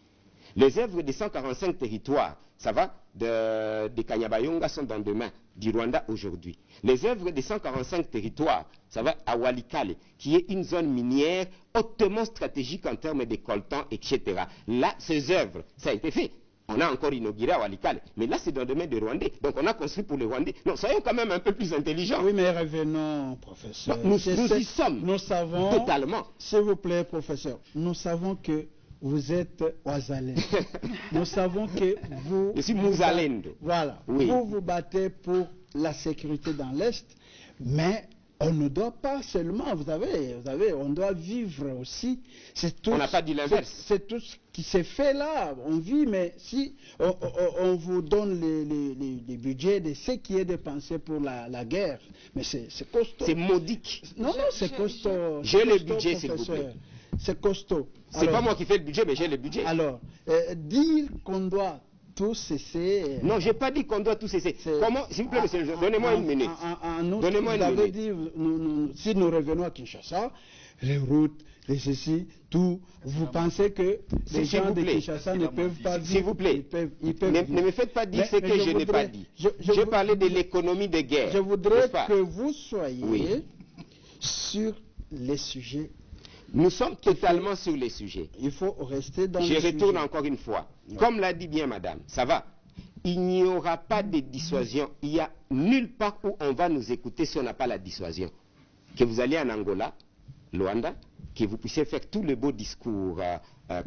Les œuvres des 145 territoires, ça va, de Kanyabayonga sont dans les mains du Rwanda aujourd'hui. Les œuvres des 145 territoires, ça va, à Walikale, qui est une zone minière hautement stratégique en termes de coltan, etc. Là, ces œuvres, ça a été fait. On a encore inauguré à Walikale, mais là c'est dans le domaine des Rwandais. Donc on a construit pour les Rwandais. Non, soyons quand même un peu plus intelligents. Oui, mais revenons, professeur. Nous y sommes. Nous savons, totalement. S'il vous plaît, professeur, nous savons que vous êtes Ouazalé. Nous savons que vous... Je suis Mouzalendo. Voilà. Oui. Vous vous battez pour la sécurité dans l'Est, mais on ne doit pas seulement, vous savez, on doit vivre aussi. On n'a pas dit l'inverse. C'est tout ce qui s'est fait là. On vit, mais si on vous donne les budgets de ce qui est dépensé pour la guerre, mais c'est costaud. C'est modique. Non, c'est costaud. J'ai le budget, s'il vous plaît. C'est costaud. C'est pas moi qui fais le budget, mais j'ai le budget. Alors, dire qu'on doit tout cesser... Non, je n'ai pas dit qu'on doit tout cesser. Comment, s'il vous plaît, monsieur, donnez-moi une minute. Donnez-moi une minute. Dit, si nous revenons à Kinshasa, les routes, les ceci, tout, vous pensez que les gens de Kinshasa ne peuvent pas vivre? S'il vous plaît, ne me faites pas dire ce que je n'ai pas dit. J'ai parlé de l'économie de guerre. Je voudrais que vous soyez sur les sujets. Nous sommes totalement sur les sujets. Il faut rester dans les sujets. Je retourne encore une fois. Comme l'a dit bien madame, ça va. Il n'y aura pas de dissuasion. Il n'y a nulle part où on va nous écouter si on n'a pas la dissuasion. Que vous allez en Angola, Luanda, que vous puissiez faire tous les beaux discours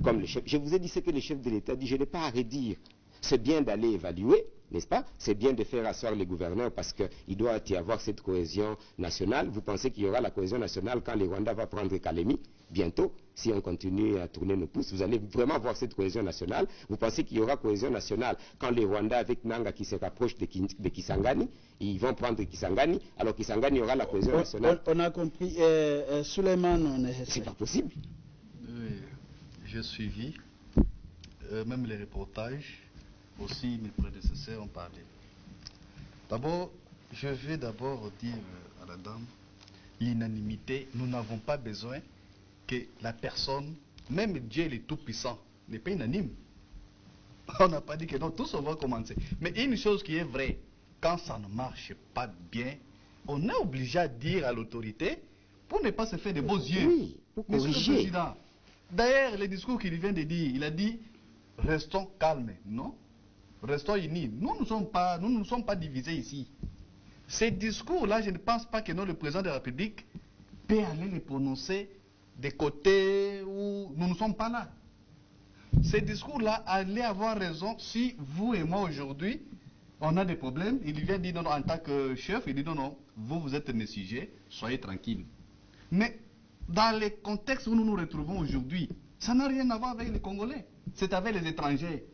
comme le chef. Je vous ai dit ce que le chef de l'État dit, je n'ai pas à redire. c'est bien d'aller évaluer, n'est-ce pas? C'est bien de faire asseoir les gouverneurs parce qu'il doit y avoir cette cohésion nationale. Vous pensez qu'il y aura la cohésion nationale quand le Rwanda va prendre Kalemi bientôt? Si on continue à tourner nos pouces, vous allez vraiment voir cette cohésion nationale. Vous pensez qu'il y aura cohésion nationale quand les Rwandais avec Nanga qui se rapprochent de Kisangani, ils vont prendre Kisangani, alors Kisangani aura la cohésion nationale? On a compris. Suleiman, on est... C'est pas possible. Oui, j'ai suivi, même les reportages, aussi mes prédécesseurs ont parlé. D'abord, je vais d'abord dire à la dame, l'unanimité, nous n'avons pas besoin que la personne, même Dieu il est tout puissant, n'est pas unanime. On n'a pas dit que non, tous on va commencer. Mais une chose qui est vraie, quand ça ne marche pas bien, on est obligé à dire à l'autorité pour ne pas se faire de beaux yeux. Oui, pour Monsieur le corriger. Président, d'ailleurs, le discours qu'il vient de dire, il a dit, restons calmes, non? Restons unis. Nous ne sommes pas divisés ici. Ces discours-là, je ne pense pas que non, le président de la République peut aller les prononcer des côtés où nous ne sommes pas là. Ces discours-là, allez avoir raison si vous et moi aujourd'hui, on a des problèmes. Il vient dire non, non, en tant que chef, il dit non, non, vous êtes mes sujets, soyez tranquilles. Mais dans les contextes où nous nous retrouvons aujourd'hui, ça n'a rien à voir avec les Congolais, c'est avec les étrangers.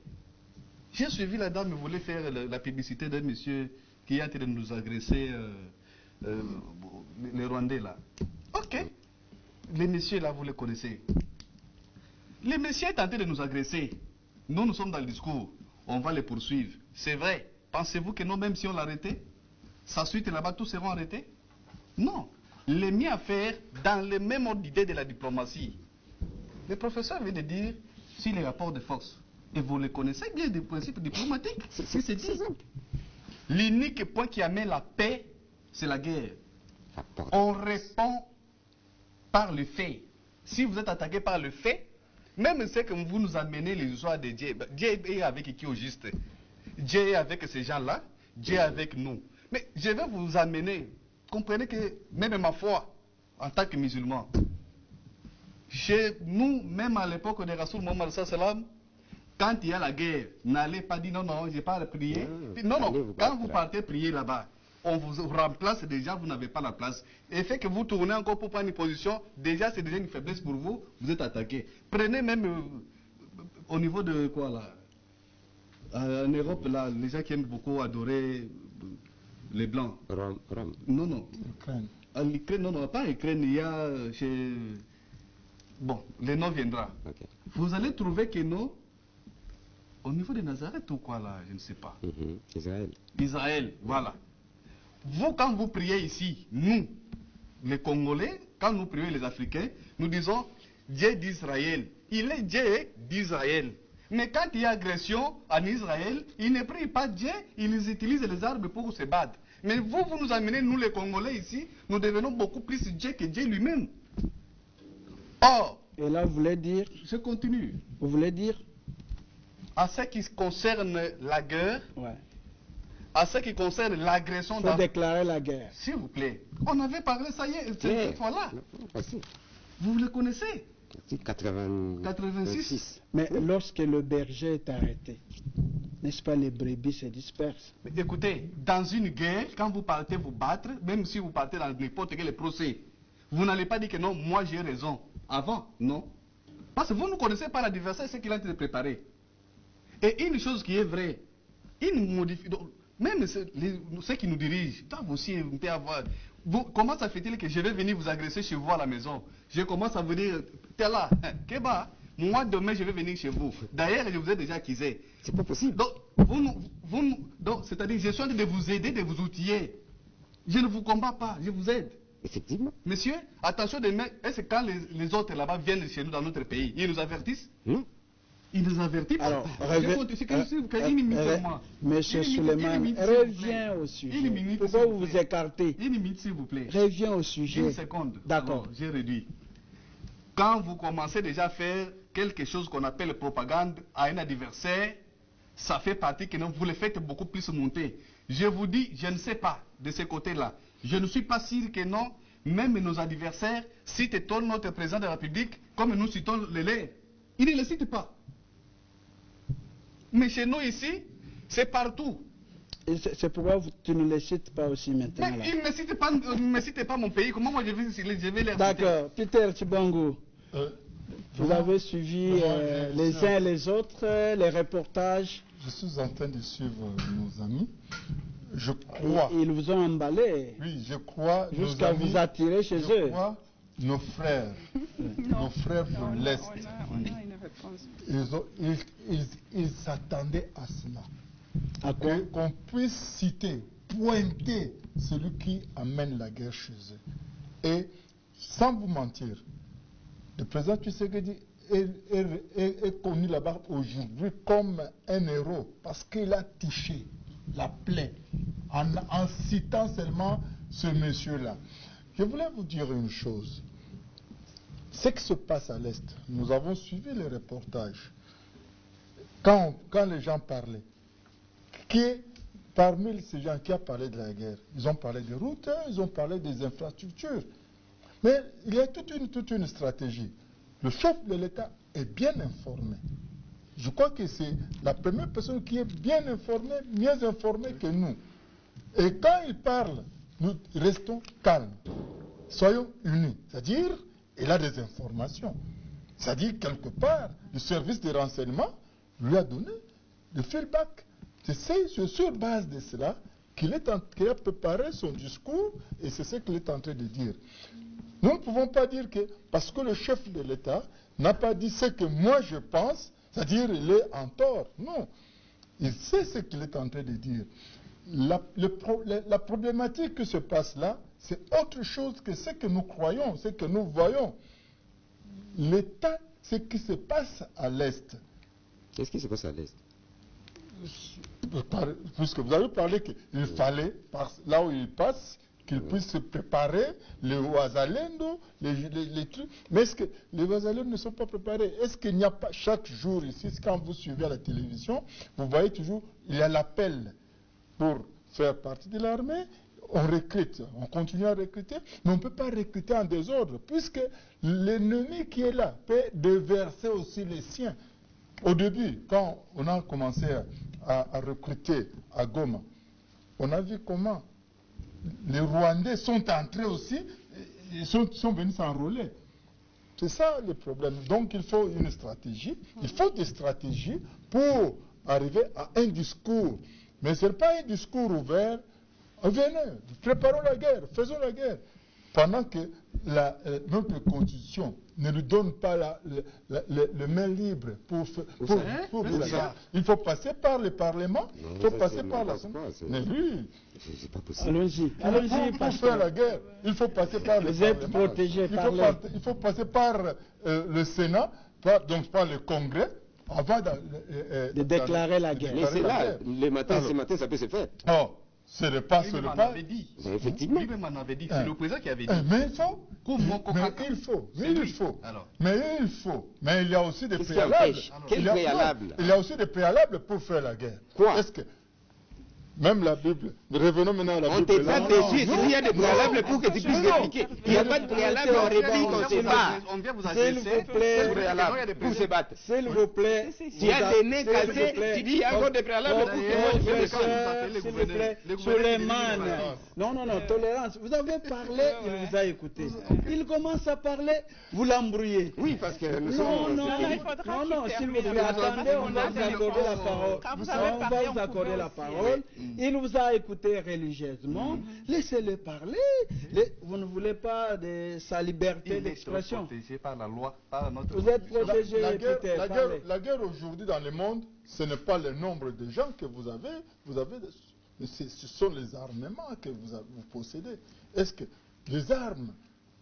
J'ai suivi la dame, elle voulait faire la publicité d'un monsieur qui est en train de nous agresser, les Rwandais là. Ok. Les messieurs là, vous les connaissez. Les messieurs est en train de nous agresser. Nous sommes dans le discours. On va les poursuivre. C'est vrai. Pensez-vous que non, même si on l'arrêtait, sa suite là-bas, tous seront arrêtés? Non. Les mis à faire dans le même ordre d'idée de la diplomatie. Le professeur vient de dire si les rapports de force. Et vous les connaissez bien des principes diplomatiques. C'est dit. L'unique point qui amène la paix, c'est la guerre. On répond par le fait. Si vous êtes attaqué par le fait, même ce que vous nous amenez les histoires de Dieu, Dieu est avec qui au juste? Dieu est avec ces gens-là, Dieu est avec nous. Mais je vais vous amener, comprenez que même ma foi, en tant que musulman, chez nous, même à l'époque de Rasoul Mohammed sallam, quand il y a la guerre, n'allez pas dire non, non, je n'ai pas prier. Non, non, quand vous partez prier là-bas, on vous remplace déjà, vous n'avez pas la place. Et fait que vous tournez encore pour prendre une position, déjà c'est déjà une faiblesse pour vous, vous êtes attaqué. Prenez même au niveau de quoi là? En Europe, là, les gens qui aiment beaucoup adorer les Blancs. Rome. Non, non. En Ukraine, non, non, pas en Ukraine, il y a chez... Bon, le nom viendra. Okay. Vous allez trouver que non, au niveau de Nazareth ou quoi là, je ne sais pas. Israël. Israël, voilà. Vous, quand vous priez ici, nous, les Congolais, quand nous prions les Africains, nous disons Dieu d'Israël. Il est Dieu d'Israël. Mais quand il y a agression en Israël, ils ne prient pas Dieu, ils utilisent les armes pour se battre. Mais vous nous amenez, nous les Congolais ici, nous devenons beaucoup plus Dieu que Dieu lui-même. Or, et là, vous voulez dire? Je continue. Vous voulez dire? À ce qui concerne la guerre, ouais. À ce qui concerne l'agression... Il faut déclarer la guerre. S'il vous plaît. On avait parlé, ça y est, cette fois-là. Vous le connaissez? 86. Mais lorsque le berger est arrêté, n'est-ce pas, les brebis se dispersent? Mais écoutez, dans une guerre, quand vous partez vous battre, même si vous partez dans n'importe quel procès, vous n'allez pas dire que non, moi j'ai raison. Avant, non. Parce que vous ne connaissez pas l'adversaire, ce qu'il a été préparé. Et une chose qui est vraie, même ceux qui nous dirigent, doivent aussi avoir... comment ça fait-il que je vais venir vous agresser chez vous à la maison? Je commence à vous dire, t'es là, Keba, moi demain je vais venir chez vous. D'ailleurs, je vous ai déjà accusé. C'est pas possible. Donc, c'est-à-dire, je suis en train de vous aider, de vous outiller. Je ne vous combats pas, je vous aide. Effectivement. Monsieur, attention demain, est-ce que quand les autres là-bas viennent chez nous dans notre pays, ils nous avertissent? Non. Il nous avertit pas. Alors, Monsieur Suleiman, reviens au sujet. Pourquoi vous vous écartez? Une minute, s'il vous plaît. Reviens au sujet. Une seconde. D'accord. J'ai réduit. Quand vous commencez déjà à faire quelque chose qu'on appelle propagande à un adversaire, ça fait partie que vous le faites beaucoup plus monter. Je vous dis, je ne sais pas de ce côté-là. Je ne suis pas sûr que non, même nos adversaires citent notre président de la République comme nous citons le lait. Ils ne le citent pas. Mais chez nous ici, c'est partout. Et c'est pourquoi tu ne les cites pas aussi maintenant. Mais ils ne me citent pas mon pays. Comment moi je vais les citer? D'accord. Peter Tchibango, vous avez suivi les uns et les autres, les reportages. Je suis en train de suivre nos amis. Je crois. Ils vous ont emballé. Oui, je crois. Jusqu'à vous attirer chez eux. Je crois nos frères de l'Est, ils s'attendaient à cela. À quoi? Qu'on puisse citer, pointer celui qui amène la guerre chez eux. Et sans vous mentir, le président Tshisekedi est connu là-bas aujourd'hui comme un héros parce qu'il a tiché la plaie en citant seulement ce monsieur-là. Je voulais vous dire une chose. Ce qui se passe à l'Est, nous avons suivi les reportages. Quand les gens parlaient, qui est parmi ces gens qui a parlé de la guerre? Ils ont parlé des routes, ils ont parlé des infrastructures. Mais il y a toute une stratégie. Le chef de l'État est bien informé. Je crois que c'est la première personne qui est bien informée, mieux informée que nous. Et quand il parle, nous restons calmes. Soyons unis. C'est-à-dire, il a des informations. C'est-à-dire, quelque part, le service de renseignement lui a donné le feedback. C'est sur base de cela qu'il a préparé son discours et c'est ce qu'il est en train de dire. Nous ne pouvons pas dire que, parce que le chef de l'État n'a pas dit ce que moi je pense, c'est-à-dire il est en tort. Non. Il sait ce qu'il est en train de dire. La problématique qui se passe là, c'est autre chose que ce que nous croyons, ce que nous voyons. L'État, ce qui se passe à l'Est. Qu'est-ce qui se passe à l'Est? Puisque vous avez parlé qu'il fallait, là où il passe, qu'il puisse se préparer, les Ouazalendo, les trucs. Mais est-ce que les Ouazalendo ne sont pas préparés? Est-ce qu'il n'y a pas chaque jour ici, quand vous suivez à la télévision, vous voyez toujours, il y a l'appel pour faire partie de l'armée, on recrute, on continue à recruter, mais on ne peut pas recruter en désordre, puisque l'ennemi qui est là peut déverser aussi les siens. Au début, quand on a commencé à recruter à Goma, on a vu comment les Rwandais sont entrés aussi, ils sont venus s'enrôler. C'est ça le problème. Donc il faut une stratégie, il faut des stratégies pour arriver à un discours. Mais ce n'est pas un discours ouvert. Venez, préparons la guerre, faisons la guerre. Pendant que notre constitution ne nous donne pas le main libre pour ça. Il faut passer par le Parlement, il faut passer par l'Assemblée. Mais oui, c'est pas possible. Allons-y, pour faire la guerre, il faut passer par le Parlement. Vous êtes protégés, il faut passer par le Sénat, donc par le Congrès, avant de déclarer la guerre. Mais c'est là, ce matin, ça peut se faire. Oh. Ce n'est pas, ce n'est pas. Effectivement. Lui-même en avait dit. C'est le président qui avait dit. Mais il faut. Mais il y a aussi des préalables. Quel préalable? Il y a aussi des préalables pour faire la guerre. Quoi? Est-ce que même la Bible, revenons maintenant à la Bible. On t'a déçu, il y a des préalables pour que tu puisses répliquer. Il n'y a pas de préalable, on réplique, on se bat. S'il vous plaît, pour se battre. S'il vous plaît, tu as des nez cassés, tu dis il y a encore des préalables pour que moi je me défende. S'il vous plaît, Suleiman. Non, tolérance. Vous avez parlé, il vous a écouté. Il commence à parler, vous l'embrouillez. Oui, parce que nous sommes. Non, s'il vous plaît, attendez, on va vous accorder la parole. On va vous accorder la parole. Il vous a écouté religieusement. Laissez-le parler. Vous ne voulez pas de sa liberté d'expression. Vous êtes protégé par la loi, par notre. Vous êtes protégé. La guerre aujourd'hui dans le monde, ce n'est pas le nombre de gens que vous avez. Ce sont les armements que vous possédez. Est-ce que les armes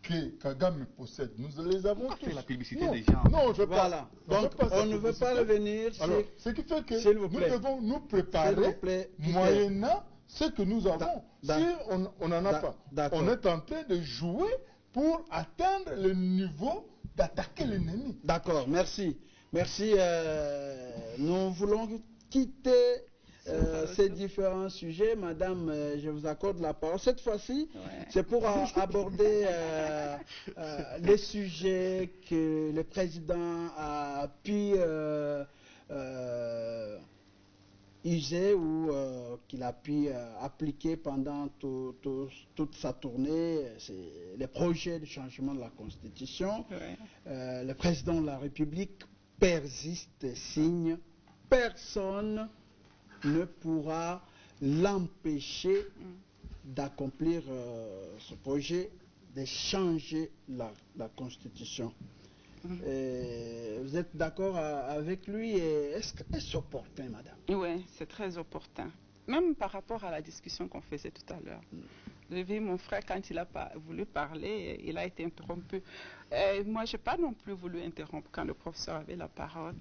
que Kagame possède, nous les avons tous? La publicité des gens. Non, je ne veux pas. Voilà. Donc, on ne veut pas revenir. Alors, ce qui fait que nous devons nous préparer moyennant ce que nous avons. Si on n'en a pas, on est en train de jouer pour atteindre le niveau d'attaquer l'ennemi. D'accord, merci. Merci. Nous voulons quitter ces différents sujets. Madame, je vous accorde la parole. Cette fois-ci, c'est pour aborder les sujets que le président a pu usé ou qu'il a pu appliquer pendant toute sa tournée, c'est les projets de changement de la Constitution. Ouais. Le président de la République persiste et signe. Personne ne pourra l'empêcher d'accomplir ce projet, de changer la Constitution. Vous êtes d'accord avec lui? Est-ce opportun, madame? Oui, c'est très opportun. Même par rapport à la discussion qu'on faisait tout à l'heure. J'ai vu mon frère, quand il a voulu parler, il a été interrompu. Moi, je n'ai pas non plus voulu interrompre quand le professeur avait la parole.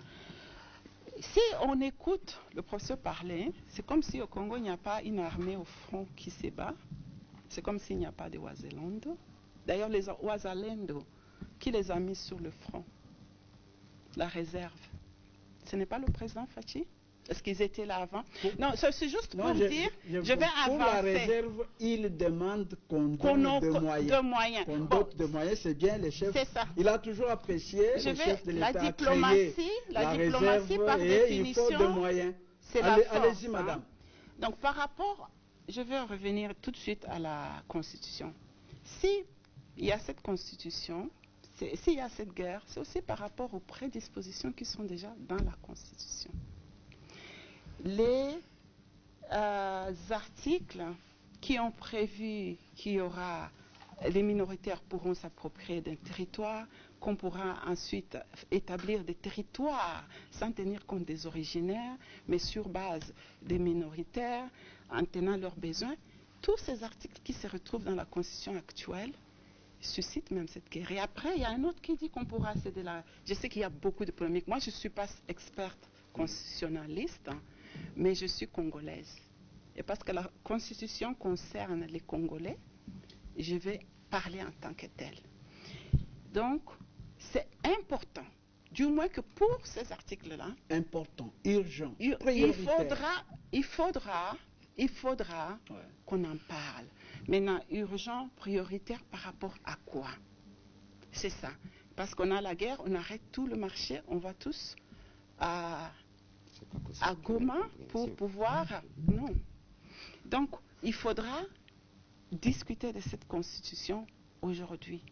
Si on écoute le professeur parler, c'est comme si au Congo, il n'y a pas une armée au front qui se bat. C'est comme s'il n'y a pas de Ouazalendo. D'ailleurs, les Ouazalendo, qui les a mis sur le front? La réserve. Ce n'est pas le président Fachi? Est-ce qu'ils étaient là avant? Non, c'est juste pour dire, je vais avancer. Pour la réserve, il demande qu'on donne de moyens. Qu'on donne de moyens, c'est bien le chef. C'est ça. Il a toujours apprécié, le chef de l'État, la diplomatie, par définition, il faut de moyens. Allez-y, madame. Donc, par rapport, je vais revenir tout de suite à la Constitution. S'il y a cette Constitution, s'il y a cette guerre, c'est aussi par rapport aux prédispositions qui sont déjà dans la Constitution. Les articles qui ont prévu qu'il y aura, les minoritaires pourront s'approprier d'un territoire, qu'on pourra ensuite établir des territoires sans tenir compte des originaires, mais sur base des minoritaires, en tenant leurs besoins. Tous ces articles qui se retrouvent dans la Constitution actuelle suscitent même cette guerre. Et après, il y a un autre qui dit qu'on pourra céder la... Je sais qu'il y a beaucoup de polémiques. Moi, je ne suis pas experte constitutionnaliste, mais je suis congolaise. Et parce que la Constitution concerne les Congolais, je vais parler en tant que telle. Donc, c'est important, du moins que pour ces articles-là, important, urgent, il faudra qu'on en parle. Maintenant, urgent, prioritaire par rapport à quoi? C'est ça. Parce qu'on a la guerre, on arrête tout le marché, on va tous à Goma pour pouvoir... Non. Donc, il faudra discuter de cette constitution aujourd'hui.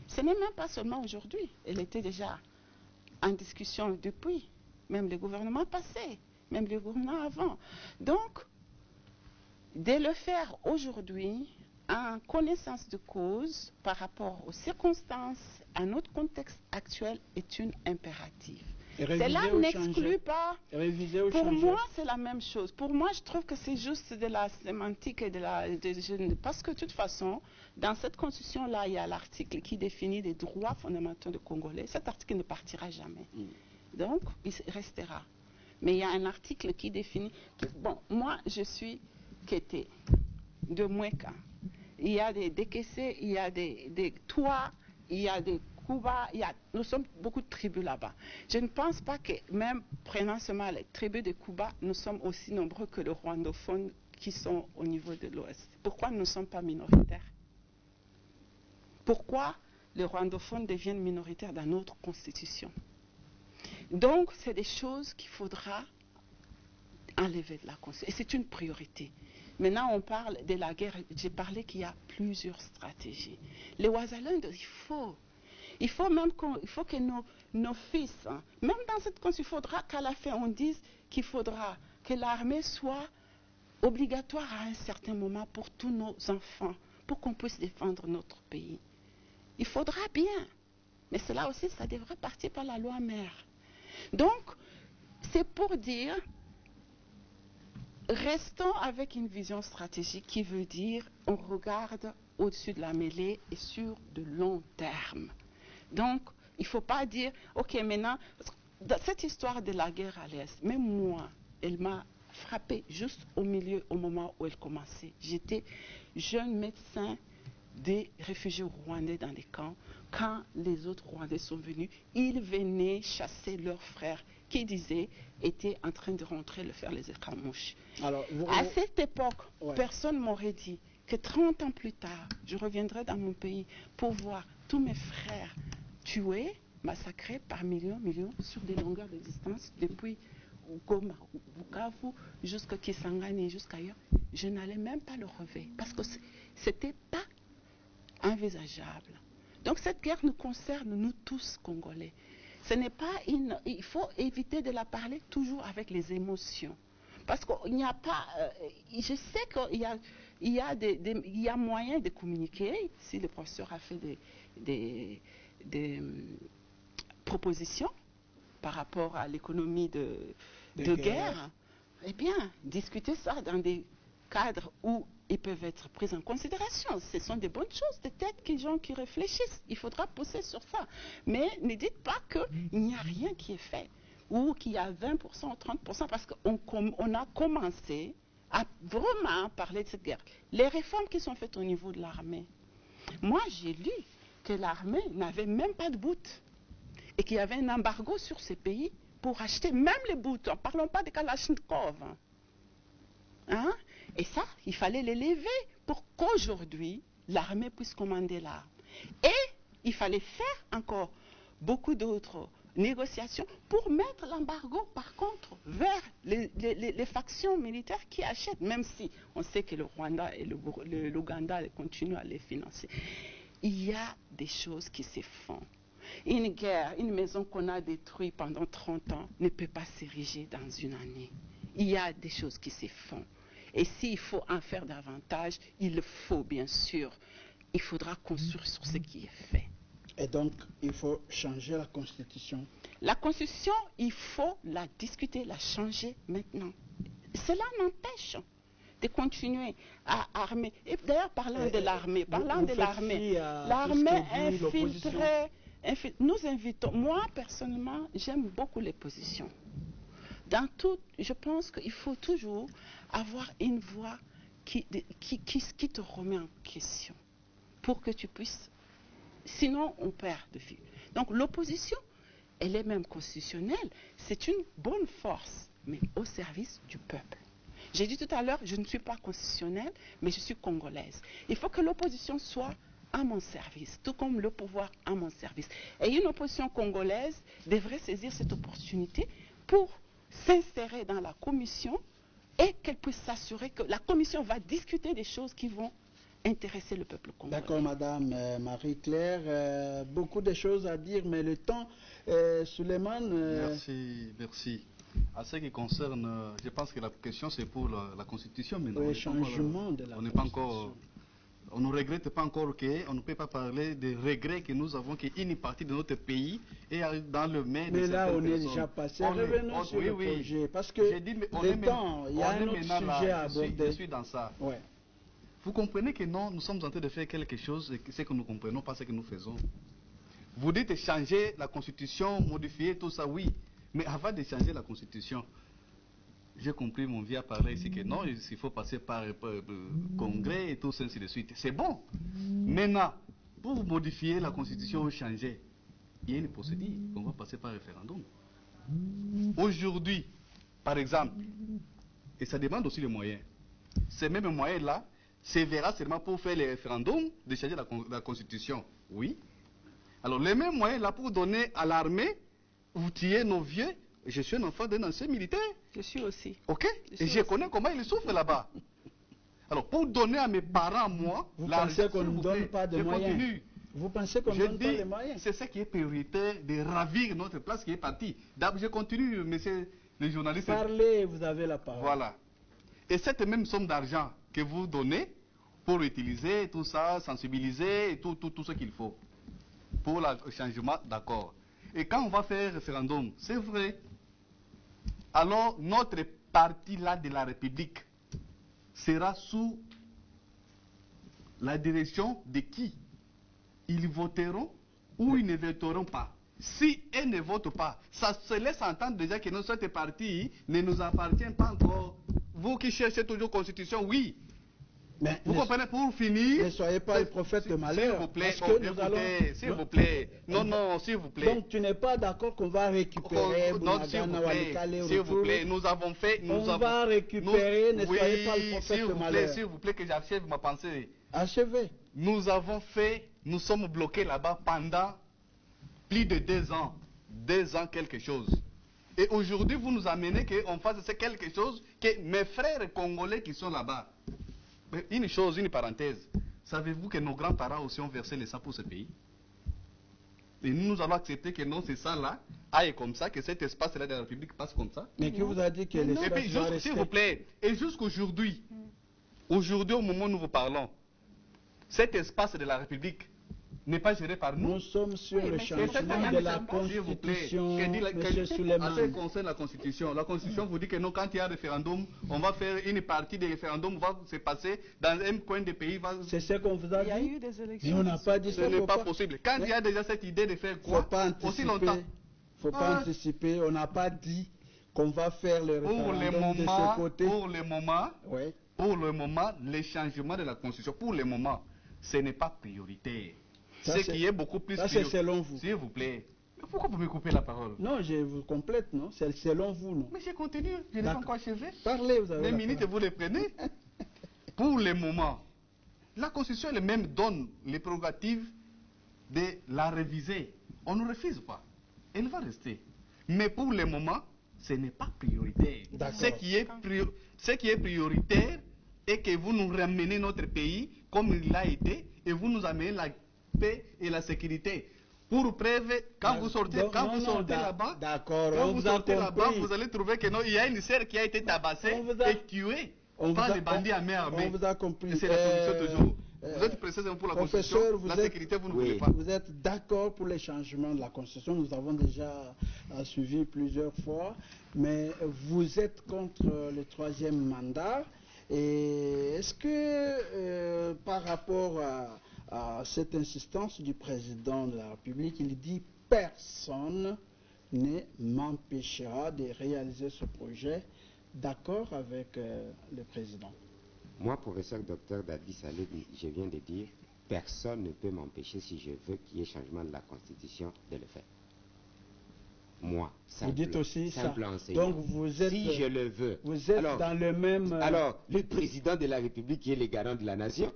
Ce n'est même pas seulement aujourd'hui. Elle était déjà en discussion depuis, même les gouvernements passés, même les gouvernements avant. Donc, de le faire aujourd'hui, en connaissance de cause, par rapport aux circonstances, à notre contexte actuel, est une impérative. Cela n'exclut pas. Pour moi, c'est la même chose. Pour moi, je trouve que c'est juste de la sémantique et parce que de toute façon, dans cette constitution-là, il y a l'article qui définit les droits fondamentaux des Congolais. Cet article ne partira jamais. Donc, il restera. Mais il y a un article qui définit... Bon, moi, je suis Kété, de Moueka. Il y a des décaissés, il y a des toits, il y a des Cuba, nous sommes beaucoup de tribus là-bas. Je ne pense pas que, même prenant seulement les tribus de Cuba, nous sommes aussi nombreux que les rwandophones qui sont au niveau de l'Ouest. Pourquoi nous ne sommes pas minoritaires? Pourquoi les rwandophones deviennent minoritaires dans notre constitution? Donc, c'est des choses qu'il faudra enlever de la constitution. Et c'est une priorité. Maintenant, on parle de la guerre. J'ai parlé qu'il y a plusieurs stratégies. Les Ouazalendo, il faut même que nos fils, même dans cette constitution, il faudra qu'à la fin on dise qu'il faudra que l'armée soit obligatoire à un certain moment pour tous nos enfants, pour qu'on puisse défendre notre pays. Il faudra bien, mais cela aussi, ça devrait partir par la loi mère. Donc, c'est pour dire, restons avec une vision stratégique qui veut dire, on regarde au-dessus de la mêlée et sur de long terme. Donc, il ne faut pas dire, ok, maintenant, dans cette histoire de la guerre à l'Est, même moi, elle m'a frappée juste au milieu, au moment où elle commençait. J'étais jeune médecin des réfugiés rwandais dans les camps. Quand les autres Rwandais sont venus, ils venaient chasser leurs frères qui disaient, étaient en train de rentrer, le faire les écramouches. À cette époque, personne ne m'aurait dit que 30 ans plus tard, je reviendrai dans mon pays pour voir tous mes frères tués, massacrés par millions sur des longueurs de distance depuis Goma, Bukavu, jusqu'à Kisangani, jusqu'ailleurs, je n'allais même pas le relever parce que c'était pas envisageable. Donc cette guerre nous concerne, nous tous, Congolais. Ce n'est pas il faut éviter de la parler toujours avec les émotions. Parce qu'il n'y a pas... je sais qu'il y a moyen de communiquer. Si le professeur a fait des propositions par rapport à l'économie de guerre, eh bien, discuter ça dans des cadres où ils peuvent être pris en considération. Ce sont des bonnes choses, peut-être qu'il y a des gens qui réfléchissent. Il faudra pousser sur ça. Mais ne dites pas qu'il n'y a rien qui est fait ou qu'il y a 20% ou 30% parce qu'on a commencé à vraiment parler de cette guerre. Les réformes qui sont faites au niveau de l'armée, moi j'ai lu que l'armée n'avait même pas de bout et qu'il y avait un embargo sur ces pays pour acheter même les bouts. Ne parlons pas des Kalachnikov. Hein? Et ça, il fallait l'élever pour qu'aujourd'hui, l'armée puisse commander l'arme. Et il fallait faire encore beaucoup d'autres négociations pour mettre l'embargo, par contre, vers les factions militaires qui achètent, même si on sait que le Rwanda et l'Ouganda continuent à les financer. Il y a des choses qui se font. Une guerre, une maison qu'on a détruite pendant 30 ans ne peut pas s'ériger dans une année. Il y a des choses qui se font. Et s'il faut en faire davantage, il le faut bien sûr. Il faudra construire sur ce qui est fait. Et donc, il faut changer la Constitution. La Constitution, il faut la discuter, la changer maintenant. Cela n'empêche de continuer à armer. Et d'ailleurs, parlant de l'armée, l'armée infiltrée. Nous invitons, moi personnellement, j'aime beaucoup les positions. Dans tout, je pense qu'il faut toujours avoir une voix qui te remet en question pour que tu puisses. Sinon, on perd de vue. Donc, l'opposition, elle est même constitutionnelle. C'est une bonne force, mais au service du peuple. J'ai dit tout à l'heure, je ne suis pas constitutionnelle, mais je suis congolaise. Il faut que l'opposition soit à mon service, tout comme le pouvoir à mon service. Et une opposition congolaise devrait saisir cette opportunité pour s'insérer dans la commission et qu'elle puisse s'assurer que la commission va discuter des choses qui vont intéresser le peuple congolais. D'accord, Madame Marie-Claire. Beaucoup de choses à dire, mais le temps, Suleiman... Merci. À ce qui concerne, je pense que la question c'est pour la Constitution. Mais le changement de la Constitution. On ne regrette pas encore qu'on ne peut pas parler des regrets que nous avons qu'une partie de notre pays est dans le main de certaines personnes. Mais là, on est déjà passé. Revenons sur le projet. Parce que le temps, il y a un autre sujet à aborder. Je suis dans ça. Ouais. Vous comprenez que non, nous sommes en train de faire quelque chose et c'est que nous ne comprenons pas ce que nous faisons. Vous dites changer la Constitution, modifier tout ça, oui. Mais avant de changer la Constitution, j'ai compris, mon vieux a parlé ici que non, il faut passer par congrès et tout ça, ainsi de suite. C'est bon. Maintenant, pour modifier la Constitution ou changer, il y a une procédure. On va passer par référendum. Aujourd'hui, par exemple, et ça demande aussi les moyens. Ces mêmes moyens-là, c'est verra seulement pour faire les référendums de changer la Constitution. Oui. Alors, les mêmes moyens-là pour donner à l'armée, outiller nos vieux. Je suis un enfant d'un ancien militaire. Je suis aussi. Ok. Et je connais comment ils souffrent là-bas. Alors, pour donner à mes parents, moi, vous pensez qu'on ne donne pas de moyens? Vous pensez qu'on ne donne pas de moyens? C'est ça qui est prioritaire de ravir notre place qui est partie. D'abord, je continue, monsieur le journaliste. Parlez, vous avez la parole. Voilà. Et cette même somme d'argent que vous donnez pour utiliser tout ça, sensibiliser et tout ce qu'il faut pour le changement, d'accord. Et quand on va faire référendum, c'est vrai. Alors, notre parti là de la République sera sous la direction de qui? Ils voteront ou ils ne voteront pas. Si ils ne votent pas, ça se laisse entendre déjà que notre parti ne nous appartient pas encore. Vous qui cherchez toujours constitution, oui. Mais vous comprenez, pour finir... Ne soyez pas le prophète de malheur. S'il vous plaît, s'il vous plaît. Non, s'il vous plaît. Donc tu n'es pas d'accord qu'on va récupérer s'il vous plaît, nous avons fait... On va récupérer, ne soyez pas le prophète de malheur. S'il vous plaît, que j'achève ma pensée. Achevez. Nous sommes bloqués là-bas pendant plus de 2 ans. 2 ans quelque chose. Et aujourd'hui, vous nous amenez qu'on fasse quelque chose que mes frères congolais qui sont là-bas. Une chose, une parenthèse. Savez-vous que nos grands-parents aussi ont versé le sang pour ce pays? Et nous allons accepter que non, c'est ça là, aille comme ça, que cet espace-là de la République passe comme ça. Mais qui vous a dit que l'espace Et puis, s'il vous plaît, et jusqu'aujourd'hui, aujourd'hui, au moment où nous vous parlons, cet espace de la République n'est pas géré par nous. Nous sommes sur le changement de la Constitution, M. Souleymane. En ce qui concerne la Constitution vous dit que non, quand il y a un référendum, on va faire une partie des référendums, va se passer dans un coin du pays. C'est ce qu'on vous a dit. Il y a eu des élections. Mais on n'a pas dit Ce ça. n'est pas possible. Quand il y a déjà cette idée de faire quoi aussi longtemps. Il ne faut pas anticiper. On n'a pas dit qu'on va faire le référendum de ce côté. Pour le moment, les changements de la Constitution, pour le moment, ce n'est pas prioritaire. Ce qui est beaucoup plus prioritaire. Ça, c'est selon vous. S'il vous plaît. Pourquoi vous me coupez la parole? Non, je vous complète, non? C'est selon vous, non? Mais je continue, je n'ai pas encore achevé. Parlez, vous avez 2 minutes et vous les prenez. Pour le moment, la Constitution elle-même donne les prérogatives de la réviser. On ne refuse pas. Elle va rester. Mais pour le moment, ce n'est pas prioritaire. Ce qui est prioritaire est que vous nous ramenez notre pays comme il l'a été et vous nous amenez la paix et la sécurité. Pour preuve, quand vous sortez là-bas, vous allez trouver que non, il y a une sœur qui a été tabassée et tuée par les bandits à main armée. On vous a compris. C'est la condition toujours. Vous êtes précisément pour la Constitution, la sécurité, vous ne voulez pas. Vous êtes d'accord pour les changements de la Constitution, nous avons déjà suivi plusieurs fois, mais vous êtes contre le 3e mandat. Et est-ce que par rapport à cette insistance du président de la République, il dit personne ne m'empêchera de réaliser ce projet, d'accord avec le président? Moi, professeur docteur Dadi Saleh, je viens de dire, personne ne peut m'empêcher, si je veux qu'il y ait changement de la Constitution, de le faire. Moi, simple, vous dites aussi simple ça. enseignant. Donc vous êtes, si je le veux. Vous êtes dans le même... Alors, le président de la République qui est le garant de la nation,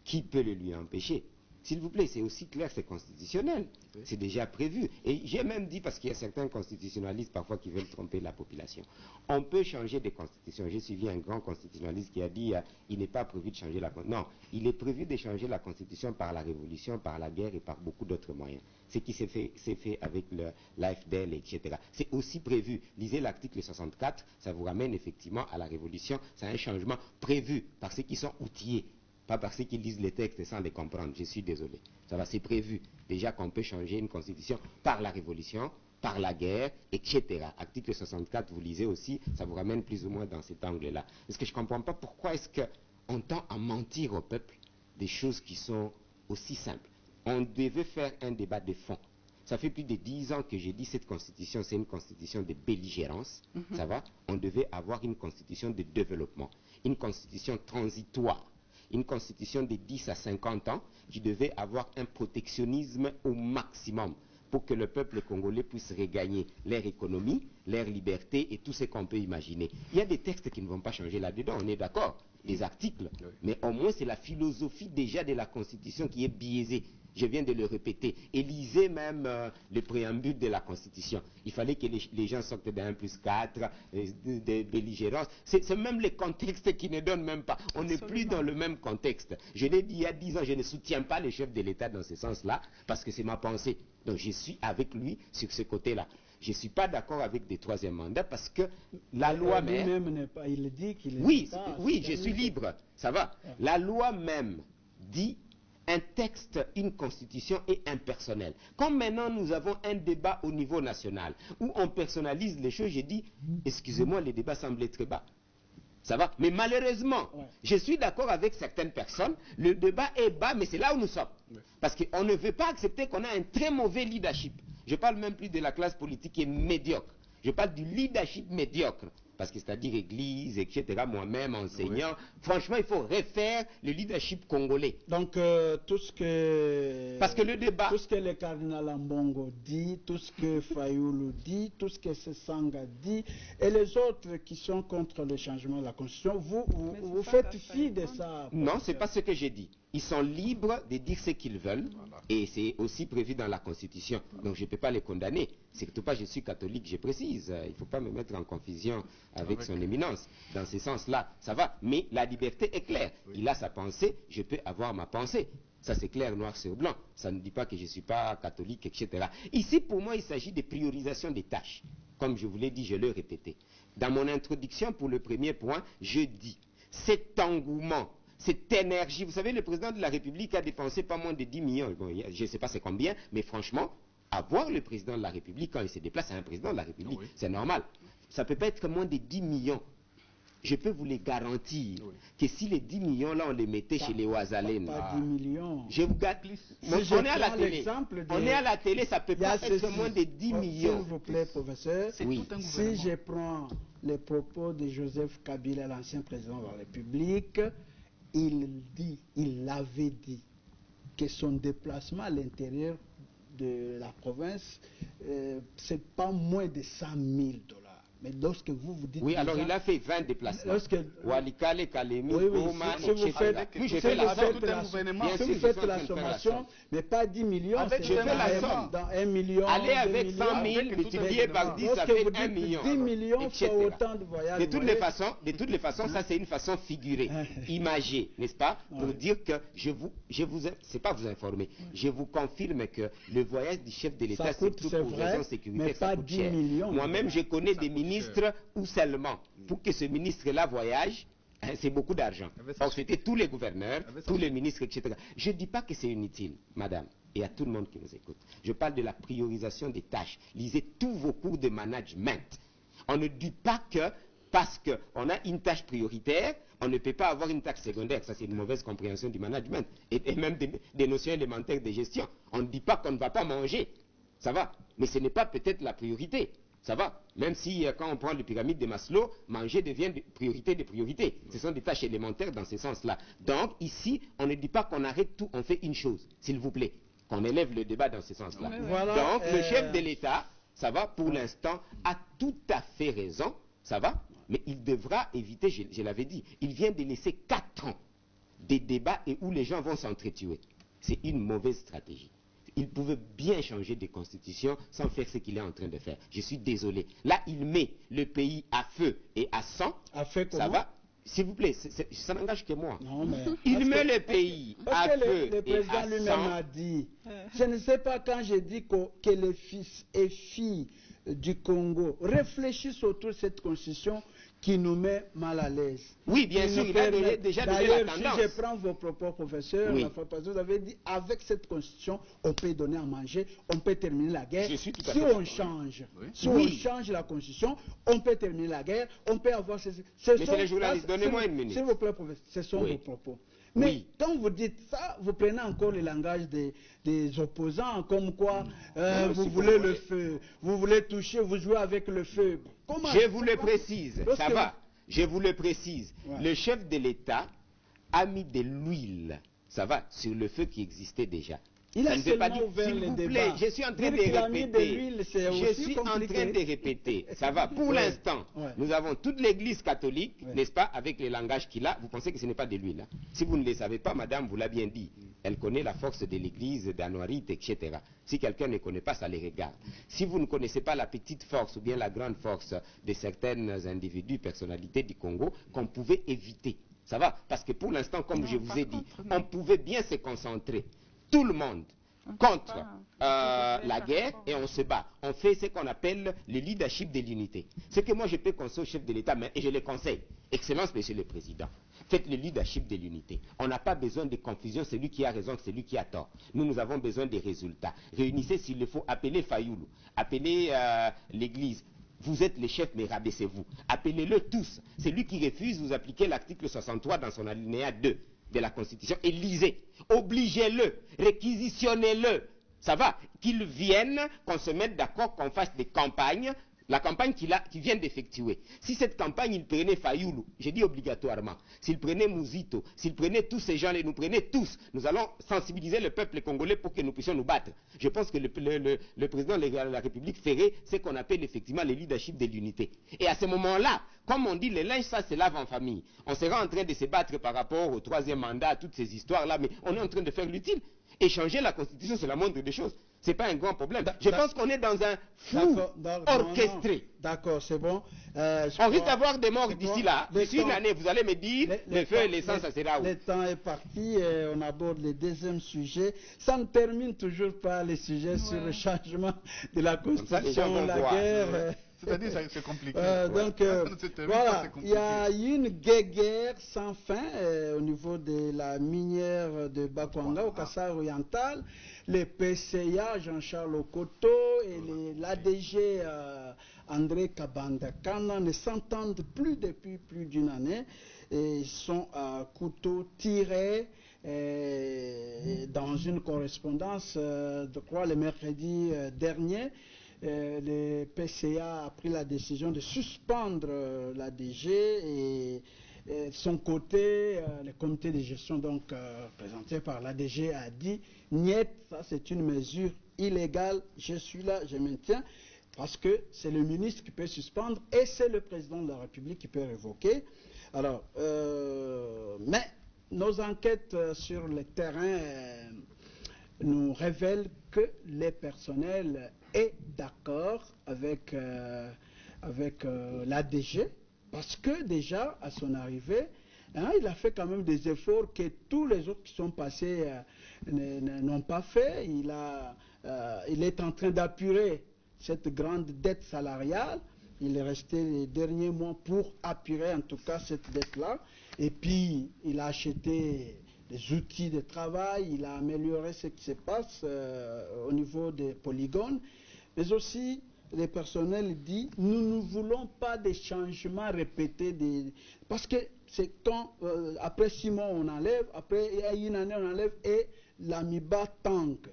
qui peut le lui empêcher? S'il vous plaît, c'est aussi clair, c'est constitutionnel. C'est déjà prévu. Et j'ai même dit, parce qu'il y a certains constitutionnalistes parfois qui veulent tromper la population, on peut changer des constitutions. J'ai suivi un grand constitutionnaliste qui a dit il n'est pas prévu de changer la Constitution. Non, il est prévu de changer la Constitution par la révolution, par la guerre et par beaucoup d'autres moyens. Ce qui s'est fait avec l'AFDL, etc. C'est aussi prévu. Lisez l'article 64, ça vous ramène effectivement à la révolution. C'est un changement prévu par ceux qui sont outillés. Pas parce qu'ils lisent les textes sans les comprendre, je suis désolé. Ça va, c'est prévu. Déjà qu'on peut changer une constitution par la révolution, par la guerre, etc. Article 64, vous lisez aussi, ça vous ramène plus ou moins dans cet angle-là. Parce que je ne comprends pas pourquoi est-ce qu'on tend à mentir au peuple des choses qui sont aussi simples. On devait faire un débat de fond. Ça fait plus de 10 ans que j'ai dit cette constitution, c'est une constitution de belligérance. Ça va? On devait avoir une constitution de développement, une constitution transitoire. Une constitution de 10 à 50 ans qui devait avoir un protectionnisme au maximum pour que le peuple congolais puisse regagner leur économie, leur liberté et tout ce qu'on peut imaginer. Il y a des textes qui ne vont pas changer là-dedans, on est d'accord, des articles, mais au moins c'est la philosophie déjà de la constitution qui est biaisée. Je viens de le répéter. Et lisez même le préambule de la Constitution. Il fallait que les gens sortent d'un +4, de belligérance. C'est même les contextes qui ne donnent même pas. On n'est plus dans le même contexte. Je l'ai dit il y a 10 ans, je ne soutiens pas le chef de l'État dans ce sens-là, parce que c'est ma pensée. Donc je suis avec lui sur ce côté-là. Je ne suis pas d'accord avec des 3e mandats parce que la loi même... Lui-même n'est pas... Il dit qu'il est... Oui, je suis libre. Ça va. La loi même dit... Un texte, une constitution est impersonnel. Comme maintenant nous avons un débat au niveau national où on personnalise les choses, j'ai dit, excusez-moi, les débats semblent très bas. Ça va? Mais malheureusement, je suis d'accord avec certaines personnes, le débat est bas, mais c'est là où nous sommes. Parce qu'on ne veut pas accepter qu'on a un très mauvais leadership. Je ne parle même plus de la classe politique qui est médiocre. Je parle du leadership médiocre. Parce que c'est-à-dire église, etc., moi-même, enseignant. Franchement, il faut refaire le leadership congolais. Donc, tout ce que... Parce que le débat... Tout ce que le cardinal Ambongo dit, tout ce que Fayoulou dit, tout ce que Sesanga dit, et les autres qui sont contre le changement de la Constitution, vous faites fi de ça. Non, ce n'est pas ce que j'ai dit. ils sont libres de dire ce qu'ils veulent, et c'est aussi prévu dans la Constitution. Donc je ne peux pas les condamner. Surtout pas, je suis catholique, je précise. Il ne faut pas me mettre en confusion avec son éminence. Dans ce sens-là, ça va. Mais la liberté est claire. Il a sa pensée, je peux avoir ma pensée. Ça c'est clair, noir sur blanc. Ça ne dit pas que je ne suis pas catholique, etc. Ici, pour moi, il s'agit de priorisation des tâches. Comme je vous l'ai dit, je l'ai répété. Dans mon introduction, pour le premier point, je dis, cet engouement, cette énergie, vous savez, le président de la République a dépensé pas moins de 10 millions, bon, je ne sais pas c'est combien, mais franchement, avoir le président de la République, quand il se déplace, c'est un président de la République, c'est normal. Ça ne peut pas être moins de 10 millions. Je peux vous les garantir que si les 10 millions là on les mettait chez les Ouazalènes, pas 10 millions. Je vous garde, on est à la télé. On est à la télé, ça peut pas être moins de 10 millions. S'il vous plaît, professeur, oui. Si je prends les propos de Joseph Kabila, l'ancien président de la République, il avait dit que son déplacement à l'intérieur de la province, c'est pas moins de 100 000 $. Mais lorsque vous dites... Oui, alors il a fait 20 déplacements. Walikale, Kalemi, Oman, si vous faites la sommation, mais pas 10 millions, je fais la somme. Dans 1 million, allez avec 100 000, multiplié par 10, ça fait 1 million. 10 millions, c'est autant de voyages. De toutes les façons, ça c'est une façon figurée, imagée, n'est-ce pas? Pour dire que c'est pas vous informer, je vous confirme que le voyage du chef de l'État, c'est tout pour raison sécuritaire, ça coûte cher. Moi-même, je connais des ministres ou seulement pour que ce ministre-là voyage, c'est beaucoup d'argent. Donc c'était tous les gouverneurs, tous les ministres, etc. Je ne dis pas que c'est inutile, madame, et à tout le monde qui nous écoute. Je parle de la priorisation des tâches. Lisez tous vos cours de management. On ne dit pas que parce qu'on a une tâche prioritaire, on ne peut pas avoir une tâche secondaire. Ça, c'est une mauvaise compréhension du management et même des notions élémentaires de gestion. On ne dit pas qu'on ne va pas manger. Ça va, mais ce n'est pas peut-être la priorité. Ça va, même si quand on prend les pyramides de Maslow, manger devient priorité de priorité. Ce sont des tâches élémentaires dans ce sens-là. Donc ici, on ne dit pas qu'on arrête tout, on fait une chose, s'il vous plaît, qu'on élève le débat dans ce sens-là. Voilà, donc le chef de l'État, ça va, pour l'instant, a tout à fait raison, ça va, mais il devra éviter, je l'avais dit, il vient de laisser 4 ans des débats et où les gens vont s'entretuer. C'est une mauvaise stratégie. Il pouvait bien changer de constitution sans faire ce qu'il est en train de faire. Je suis désolé. Là, il met le pays à feu et à sang. Ça va? S'il vous plaît, ça n'engage que moi. Non, mais il met le pays à feu le président lui-même a dit, je ne sais pas quand j'ai dit que les fils et filles du Congo réfléchissent autour de cette constitution qui nous met mal à l'aise. Oui, bien sûr, il a déjà donné la tendance. Si je prends vos propos, professeurs, vous avez dit, avec cette constitution, on peut donner à manger, on peut terminer la guerre. Si on change, on change la constitution, on peut terminer la guerre, on peut avoir... Mais c'est les journalistes, donnez-moi une minute. S'il vous plaît, professeur, ce sont vos propos. Mais quand vous dites ça, vous prenez encore le langage des opposants, comme quoi vous voulez le feu, vous voulez toucher, vous jouez avec le feu. Je vous le précise, ça va, je vous le précise. Le chef de l'État a mis de l'huile, ça va, sur le feu qui existait déjà. Il a seulement ouvert les débats. Je suis en train de répéter. Je suis en train de répéter. Ça va. Pour l'instant, nous avons toute l'Église catholique, n'est-ce pas, avec les langages qu'il a. Vous pensez que ce n'est pas de l'huile. Si vous ne le savez pas, madame, vous l'a bien dit. Elle connaît la force de l'Église, d'Anoirite, etc. Si quelqu'un ne connaît pas, ça les regarde. Si vous ne connaissez pas la petite force ou bien la grande force de certains individus, personnalités du Congo, qu'on pouvait éviter. Ça va. Parce que pour l'instant, comme je vous ai dit, on pouvait bien se concentrer. Tout le monde contre la guerre et on se bat. On fait ce qu'on appelle le leadership de l'unité. Ce que moi je peux conseiller au chef de l'État, et je le conseille, Excellence, Monsieur le Président, faites le leadership de l'unité. On n'a pas besoin de confusion, c'est lui qui a raison, c'est lui qui a tort. Nous avons besoin des résultats. Réunissez s'il le faut, appelez Fayoulou, appelez l'Église. Vous êtes les chefs, mais rabaissez-vous. Appelez-le tous. C'est lui qui refuse, vous appliquez l'article 63 dans son alinéa 2. De la Constitution et lisez, obligez-le, réquisitionnez-le, ça va, qu'il vienne, qu'on se mette d'accord, qu'on fasse des campagnes, la campagne qu'il vient d'effectuer, si cette campagne, il prenait Fayoulou, j'ai dit obligatoirement, s'il prenait Mouzito, s'il prenait tous ces gens-là, nous prenait tous, nous allons sensibiliser le peuple congolais pour que nous puissions nous battre. Je pense que le président de la République ferait ce qu'on appelle effectivement le leadership de l'unité. Et à ce moment-là, comme on dit, le linge, ça se lave en famille. On sera en train de se battre par rapport au 3e mandat, à toutes ces histoires-là, mais on est en train de faire l'utile. Et changer la Constitution, c'est la moindre des choses. Ce n'est pas un grand problème. Je pense qu'on est dans un flou orchestré. D'accord, c'est bon. On risque d'avoir des morts d'ici là. D'ici une année, vous allez me dire, le feu et l'essence, ça sera où? Le temps est parti, on aborde le deuxième sujet. Ça ne termine toujours pas les sujets sur le changement de la Constitution, la guerre. C'est-à-dire que c'est compliqué. Donc, voilà, il y a une guerre sans fin au niveau de la minière de Bakwanga, au Kasai oriental. Les PCA, Jean-Charles Okoto, et l'ADG André Kabandakana ne s'entendent plus depuis plus d'une année. Et ils sont à couteau tiré dans une correspondance, je crois, le mercredi dernier. Le PCA a pris la décision de suspendre l'ADG et de son côté, le comité de gestion donc présenté par l'ADG a dit niet, ça c'est une mesure illégale, je suis là, je maintiens, parce que c'est le ministre qui peut suspendre et c'est le président de la République qui peut révoquer. Alors, mais nos enquêtes sur le terrain nous révèlent que les personnels est d'accord avec, l'ADG, parce que déjà, à son arrivée, il a fait quand même des efforts que tous les autres qui sont passés n'ont pas fait. Il est en train d'apurer cette grande dette salariale. Il est resté les derniers mois pour apurer en tout cas cette dette-là. Et puis, il a acheté des outils de travail, il a amélioré ce qui se passe au niveau des polygones, mais aussi les personnels disent nous ne voulons pas des changements répétés, parce que c'est quand après 6 mois on enlève, après une année on enlève et l'amiba tanque.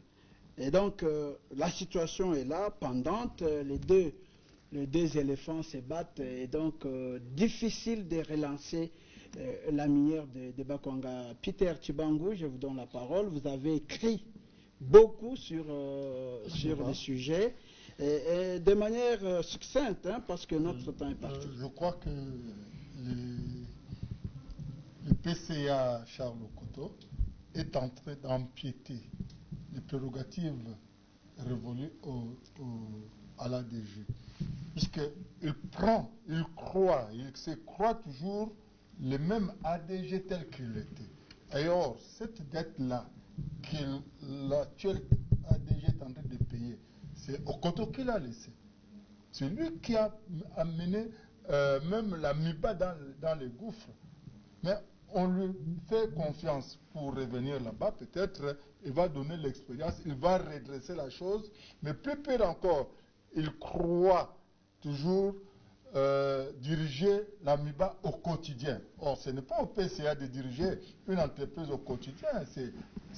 Et donc la situation est là, pendante, les deux éléphants se battent et donc difficile de relancer la minière de Bakwanga. Peter Chibangu, je vous donne la parole. Vous avez écrit beaucoup sur le sujet et de manière succincte, parce que notre temps est parti. Je crois que le PCA Charles Okoto est en train d'empiéter les prérogatives révolues à l'ADG. Puisqu'il se croit toujours le même ADG tel qu'il était. D'ailleurs, cette dette-là que l'actuel ADG est en train de payer, c'est Okoto qui l'a laissé. C'est lui qui a amené même la MIBA dans les gouffres. Mais on lui fait confiance pour revenir là-bas. Peut-être il va donner l'expérience, il va redresser la chose. Mais plus pire encore, il croit toujours diriger l'AMIBA au quotidien. Or, ce n'est pas au PCA de diriger une entreprise au quotidien, c'est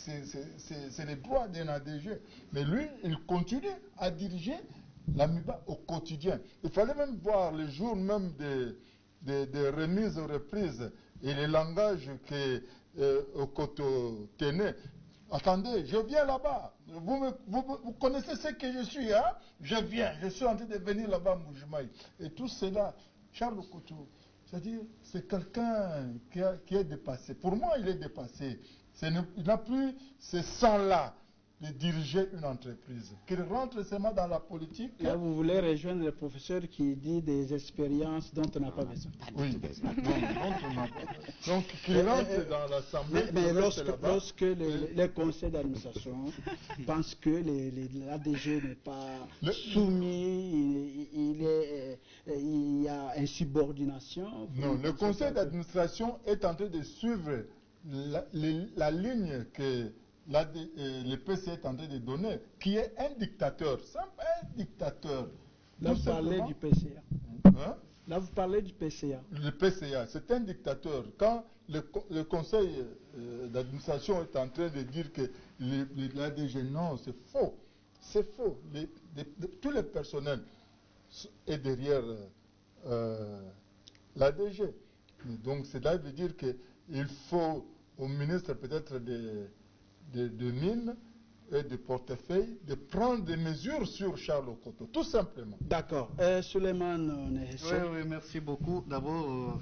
le droit d'un ADG. Mais lui, il continue à diriger l'AMIBA au quotidien. Il fallait même voir le jour même des remises aux reprises et le langage que Okoto tenait. Attendez, je viens là-bas. Vous connaissez ce que je suis, hein? Je viens, je suis en train de venir là-bas, Moujimaï. Et tout cela, Charles Okoto, c'est-à-dire, c'est quelqu'un qui est dépassé. Pour moi, il est dépassé. Il n'a plus ce sang-là de diriger une entreprise. Qu'il rentre seulement dans la politique. Là, vous voulez rejoindre le professeur qui dit des expériences dont on n'a pas besoin. Oui, donc qu'il rentre dans l'Assemblée. Mais lorsque les conseils d'administration pensent que l'ADG n'est pas soumis, il y a insubordination. Non, le conseil d'administration est en train de suivre la ligne que le PC est en train de donner, qui est un dictateur, un dictateur. Là, vous parlez du PCA. Hein? Là, vous parlez du PCA. Le PCA, c'est un dictateur. Quand le conseil d'administration est en train de dire que l'ADG, non, c'est faux. C'est faux. Tous les personnels est derrière la DG. Donc cela veut dire qu'il faut au ministre peut-être de mines et de portefeuille de prendre des mesures sur Charles Okoto, tout simplement. D'accord. Suleiman Oui, merci beaucoup. D'abord,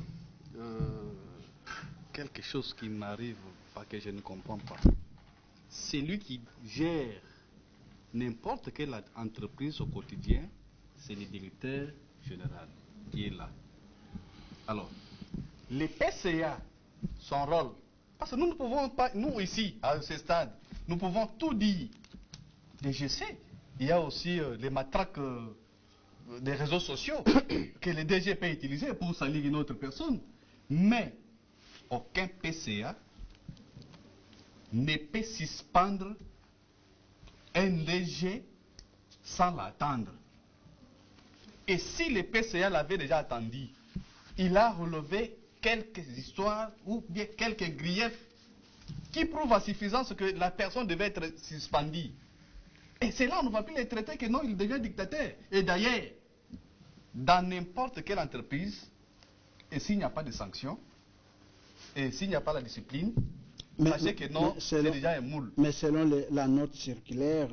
quelque chose qui m'arrive, pas que je ne comprends pas. C'est lui qui gère n'importe quelle entreprise au quotidien, c'est le directeur général qui est là. Alors, les PCA, son rôle, parce que nous ne pouvons pas, nous ici, à ce stade, nous pouvons tout dire. Et je sais, il y a aussi les matraques des réseaux sociaux que le DG peut utiliser pour salir une autre personne. Mais aucun PCA ne peut suspendre un DG sans l'attendre. Et si le PCA l'avait déjà attendu, il a relevé quelques histoires ou bien quelques griefs qui prouvent à suffisance que la personne devait être suspendue. Et c'est là on ne va plus les traiter que non, il devient dictateur. Et d'ailleurs, dans n'importe quelle entreprise, et s'il n'y a pas de sanctions, et s'il n'y a pas la discipline, sachez que non, c'est déjà un moule. Mais selon la note circulaire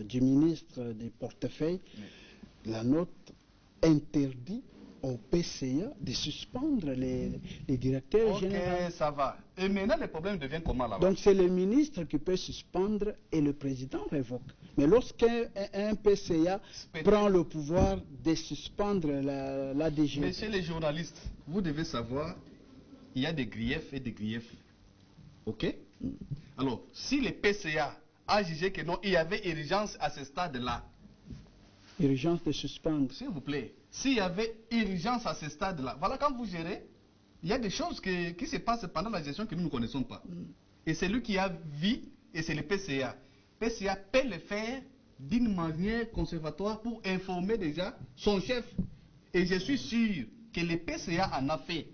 du ministre des portefeuilles, la note interdit au PCA de suspendre les directeurs généraux. Ok, ça va. Et maintenant, le problème devient comment là-bas? Donc c'est le ministre qui peut suspendre et le président révoque. Mais lorsqu'un PCA prend le pouvoir de suspendre la DG... Messieurs les journalistes, vous devez savoir, il y a des griefs et des griefs. Ok? Alors, si le PCA a jugé que non, il y avait urgence à ce stade-là. Urgence de suspendre. S'il vous plaît. S'il y avait urgence à ce stade-là, voilà, quand vous gérez, il y a des choses qui se passent pendant la gestion que nous ne connaissons pas. Et c'est lui qui a vu, et c'est le PCA. PCA peut le faire d'une manière conservatoire pour informer déjà son chef. Et je suis sûr que le PCA en a fait.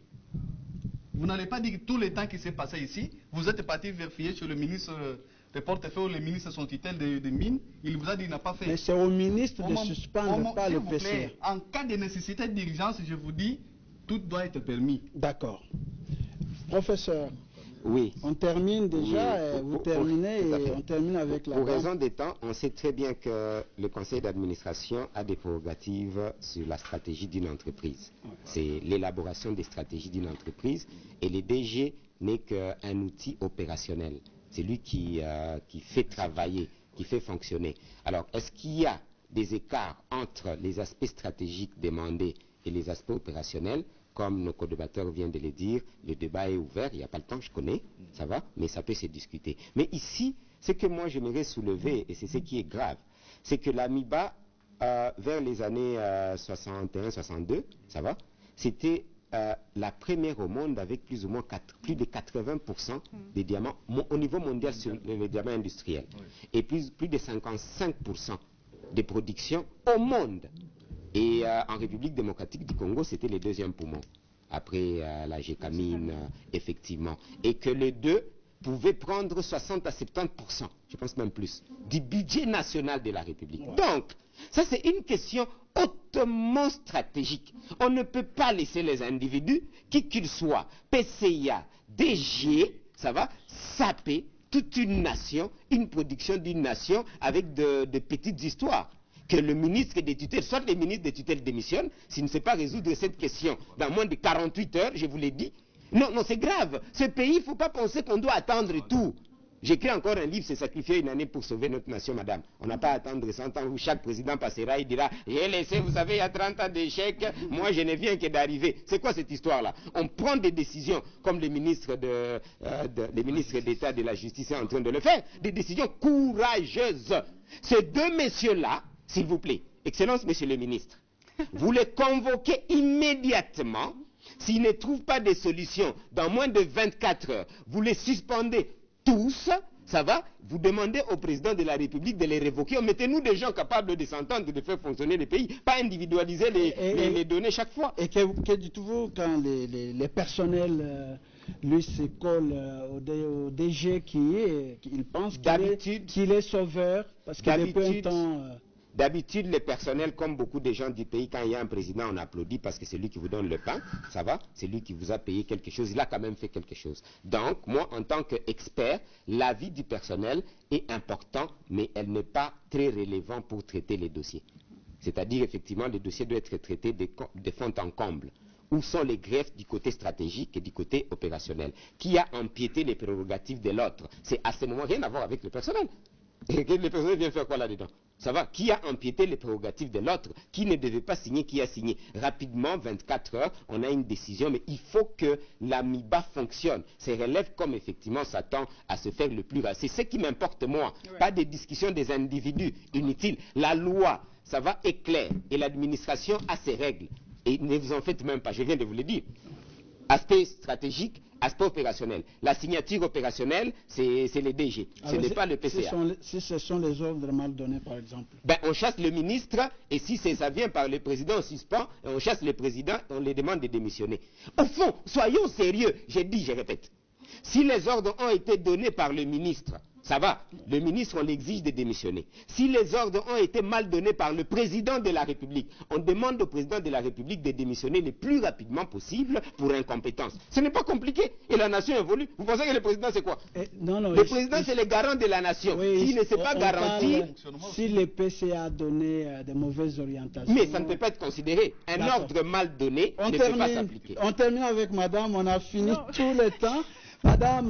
Vous n'allez pas dire que tout le temps qui s'est passé ici, vous êtes parti vérifier sur le ministre de portefeuille ou le ministre son tutelle de mine, il vous a dit qu'il n'a pas fait. Mais c'est au ministre de suspendre, pas le PCA. Plaît, en cas de nécessité d'urgence, je vous dis, tout doit être permis. D'accord. Professeur, oui. On termine déjà, vous terminez et on termine avec la... Pour raison des temps, on sait très bien que le conseil d'administration a des prérogatives sur la stratégie d'une entreprise. C'est l'élaboration des stratégies d'une entreprise et le DG n'est qu'un outil opérationnel. C'est lui qui fait travailler, qui fait fonctionner. Alors, est-ce qu'il y a des écarts entre les aspects stratégiques demandés et les aspects opérationnels? Comme nos co-débatteurs viennent de le dire, le débat est ouvert, il n'y a pas le temps, je connais, ça va, mais ça peut se discuter. Mais ici, ce que moi j'aimerais soulever, et c'est ce qui est grave, c'est que l'AMIBA, vers les années 61-62, ça va, c'était la première au monde avec plus ou moins plus de 80% des diamants au niveau mondial sur les diamants industriels. Et plus de 55% des productions au monde. Et en République démocratique du Congo, c'était le deuxième poumon, après la Gécamine, effectivement. Et que les deux pouvaient prendre 60 à 70%, je pense même plus, du budget national de la République. Donc, ça c'est une question hautement stratégique. On ne peut pas laisser les individus, qui qu'ils soient, PCA, DG, ça va, saper toute une nation, une production d'une nation avec de petites histoires. Que le ministre des tutelles, soit le ministre des tutelles démissionne, s'il ne sait pas résoudre cette question dans moins de 48 heures, je vous l'ai dit. Non, non, c'est grave. Ce pays, il ne faut pas penser qu'on doit attendre tout. J'écris encore un livre, c'est sacrifier une année pour sauver notre nation, madame. On n'a pas à attendre 100 ans où chaque président passera et dira « J'ai laissé, vous savez, il y a 30 ans d'échecs, moi je ne viens que d'arriver ». C'est quoi cette histoire-là? On prend des décisions, comme les ministres d'État de la Justice sont en train de le faire, des décisions courageuses. Ces deux messieurs-là, s'il vous plaît, Excellence, Monsieur le ministre, vous les convoquez immédiatement. S'ils ne trouvent pas de solution dans moins de 24 heures, vous les suspendez tous, ça va? Vous demandez au président de la République de les révoquer. Mettez-nous des gens capables de s'entendre, de faire fonctionner le pays, pas individualiser les données chaque fois. Et que dites-vous quand les personnels lui se collent au DG il pense qu'il est sauveur parce que depuis un temps... D'habitude, les personnels, comme beaucoup de gens du pays, quand il y a un président, on applaudit parce que c'est lui qui vous donne le pain, ça va, c'est lui qui vous a payé quelque chose, il a quand même fait quelque chose. Donc, moi, en tant qu'expert, l'avis du personnel est important, mais elle n'est pas très relevant pour traiter les dossiers. C'est-à-dire, effectivement, les dossiers doivent être traités de fond en comble. Où sont les greffes du côté stratégique et du côté opérationnel? Qui a empiété les prérogatives de l'autre? C'est à ce moment rien à voir avec le personnel. Et le personnel vient faire quoi là-dedans? Ça va? Qui a empiété les prérogatives de l'autre? Qui ne devait pas signer? Qui a signé? Rapidement, 24 heures, on a une décision, mais il faut que l'AMIBA fonctionne. Ces relèves, comme effectivement s'attend à se faire le plus rapide. C'est ce qui m'importe moi, pas des discussions des individus inutiles. La loi, ça va, est claire, et l'administration a ses règles. Et ne vous en faites même pas, je viens de vous le dire. Aspect stratégique, aspect opérationnel. La signature opérationnelle, c'est les DG, ce n'est pas le PCA. Si ce sont les ordres mal donnés, par exemple. Ben, on chasse le ministre, et si ça vient par le président, on suspend, et on chasse le président, et on les demande de démissionner. Au fond, soyons sérieux, j'ai dit, je répète. Si les ordres ont été donnés par le ministre, ça va, le ministre, on l'exige de démissionner. Si les ordres ont été mal donnés par le président de la République, on demande au président de la République de démissionner le plus rapidement possible pour incompétence. Ce n'est pas compliqué, et la nation évolue. Vous pensez que le président, c'est quoi? Le président, c'est le garant de la nation. S'il ne s'est pas garanti... Si le PCA a donné de mauvaises orientations... Mais ça ne peut pas être considéré. Un ordre mal donné ne peut pas s'appliquer. On termine avec madame, on a fini tout le temps. Madame,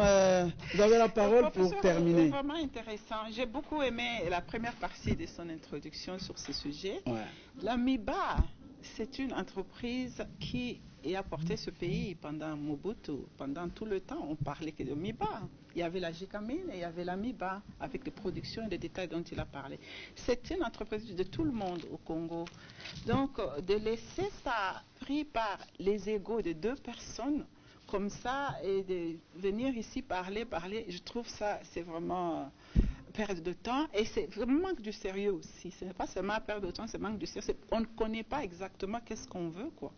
vous avez la parole pour terminer. C'est vraiment intéressant. J'ai beaucoup aimé la première partie de son introduction sur ce sujet. Ouais. L'AMIBA, c'est une entreprise qui a porté ce pays pendant Mobutu. Pendant tout le temps, on parlait que de l'AMIBA. Il y avait la GICAMINE et il y avait l'AMIBA avec les productions et les détails dont il a parlé. C'est une entreprise de tout le monde au Congo. Donc, de laisser ça pris par les égos de deux personnes, comme ça, et de venir ici parler, je trouve ça, c'est vraiment perdre de temps, et c'est vraiment manque du sérieux aussi. Ce n'est pas seulement perdre de temps, c'est manque de sérieux. On ne connaît pas exactement qu'est-ce qu'on veut, quoi.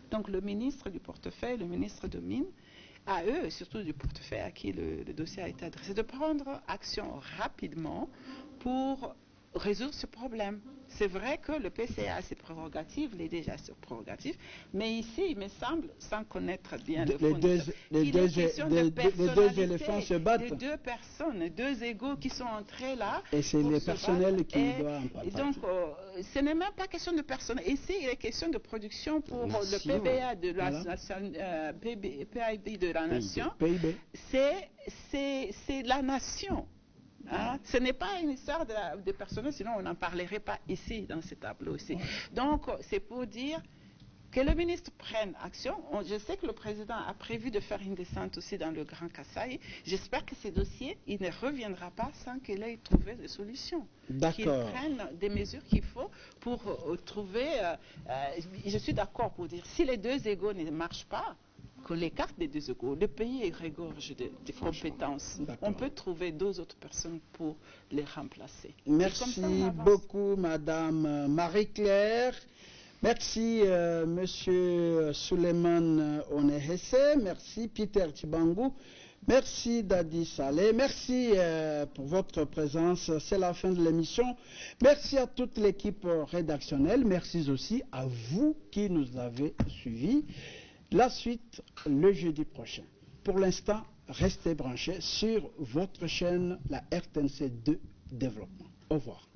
Donc le ministre du portefeuille, le ministre de Mines, à eux, surtout du portefeuille à qui le dossier a été adressé, de prendre action rapidement pour résoudre ce problème. C'est vrai que le PCA a ses prérogatives, les DG a ses prérogatives, mais ici, il me semble, sans connaître bien le fond, les deux éléphants se battent. Les deux personnes, deux égaux qui sont entrés là. Et c'est les personnels qui doivent en parler. Donc, ce n'est même pas question de personnel. Ici, il est question de production pour le PBA de la nation, PIB de la nation. C'est la nation. Hein? Ce n'est pas une histoire de personnel, sinon on n'en parlerait pas ici, dans ce tableau aussi. Donc, c'est pour dire que le ministre prenne action. Je sais que le président a prévu de faire une descente aussi dans le Grand Kasaï. J'espère que ces dossiers, il ne reviendra pas sans qu'il ait trouvé des solutions. Qu'il prenne des mesures qu'il faut pour trouver... je suis d'accord pour dire, si les deux égaux ne marchent pas, que les cartes des deux égaux, le pays regorge de compétences. On peut trouver deux autres personnes pour les remplacer. Merci beaucoup, Madame Marie-Claire. Merci, Monsieur Suleiman Onehesse. Merci, Peter Tibangou. Merci, Dadi Saleh. Merci pour votre présence. C'est la fin de l'émission. Merci à toute l'équipe rédactionnelle. Merci aussi à vous qui nous avez suivis. La suite, le jeudi prochain. Pour l'instant, restez branchés sur votre chaîne, la RTNC 2 Développement. Au revoir.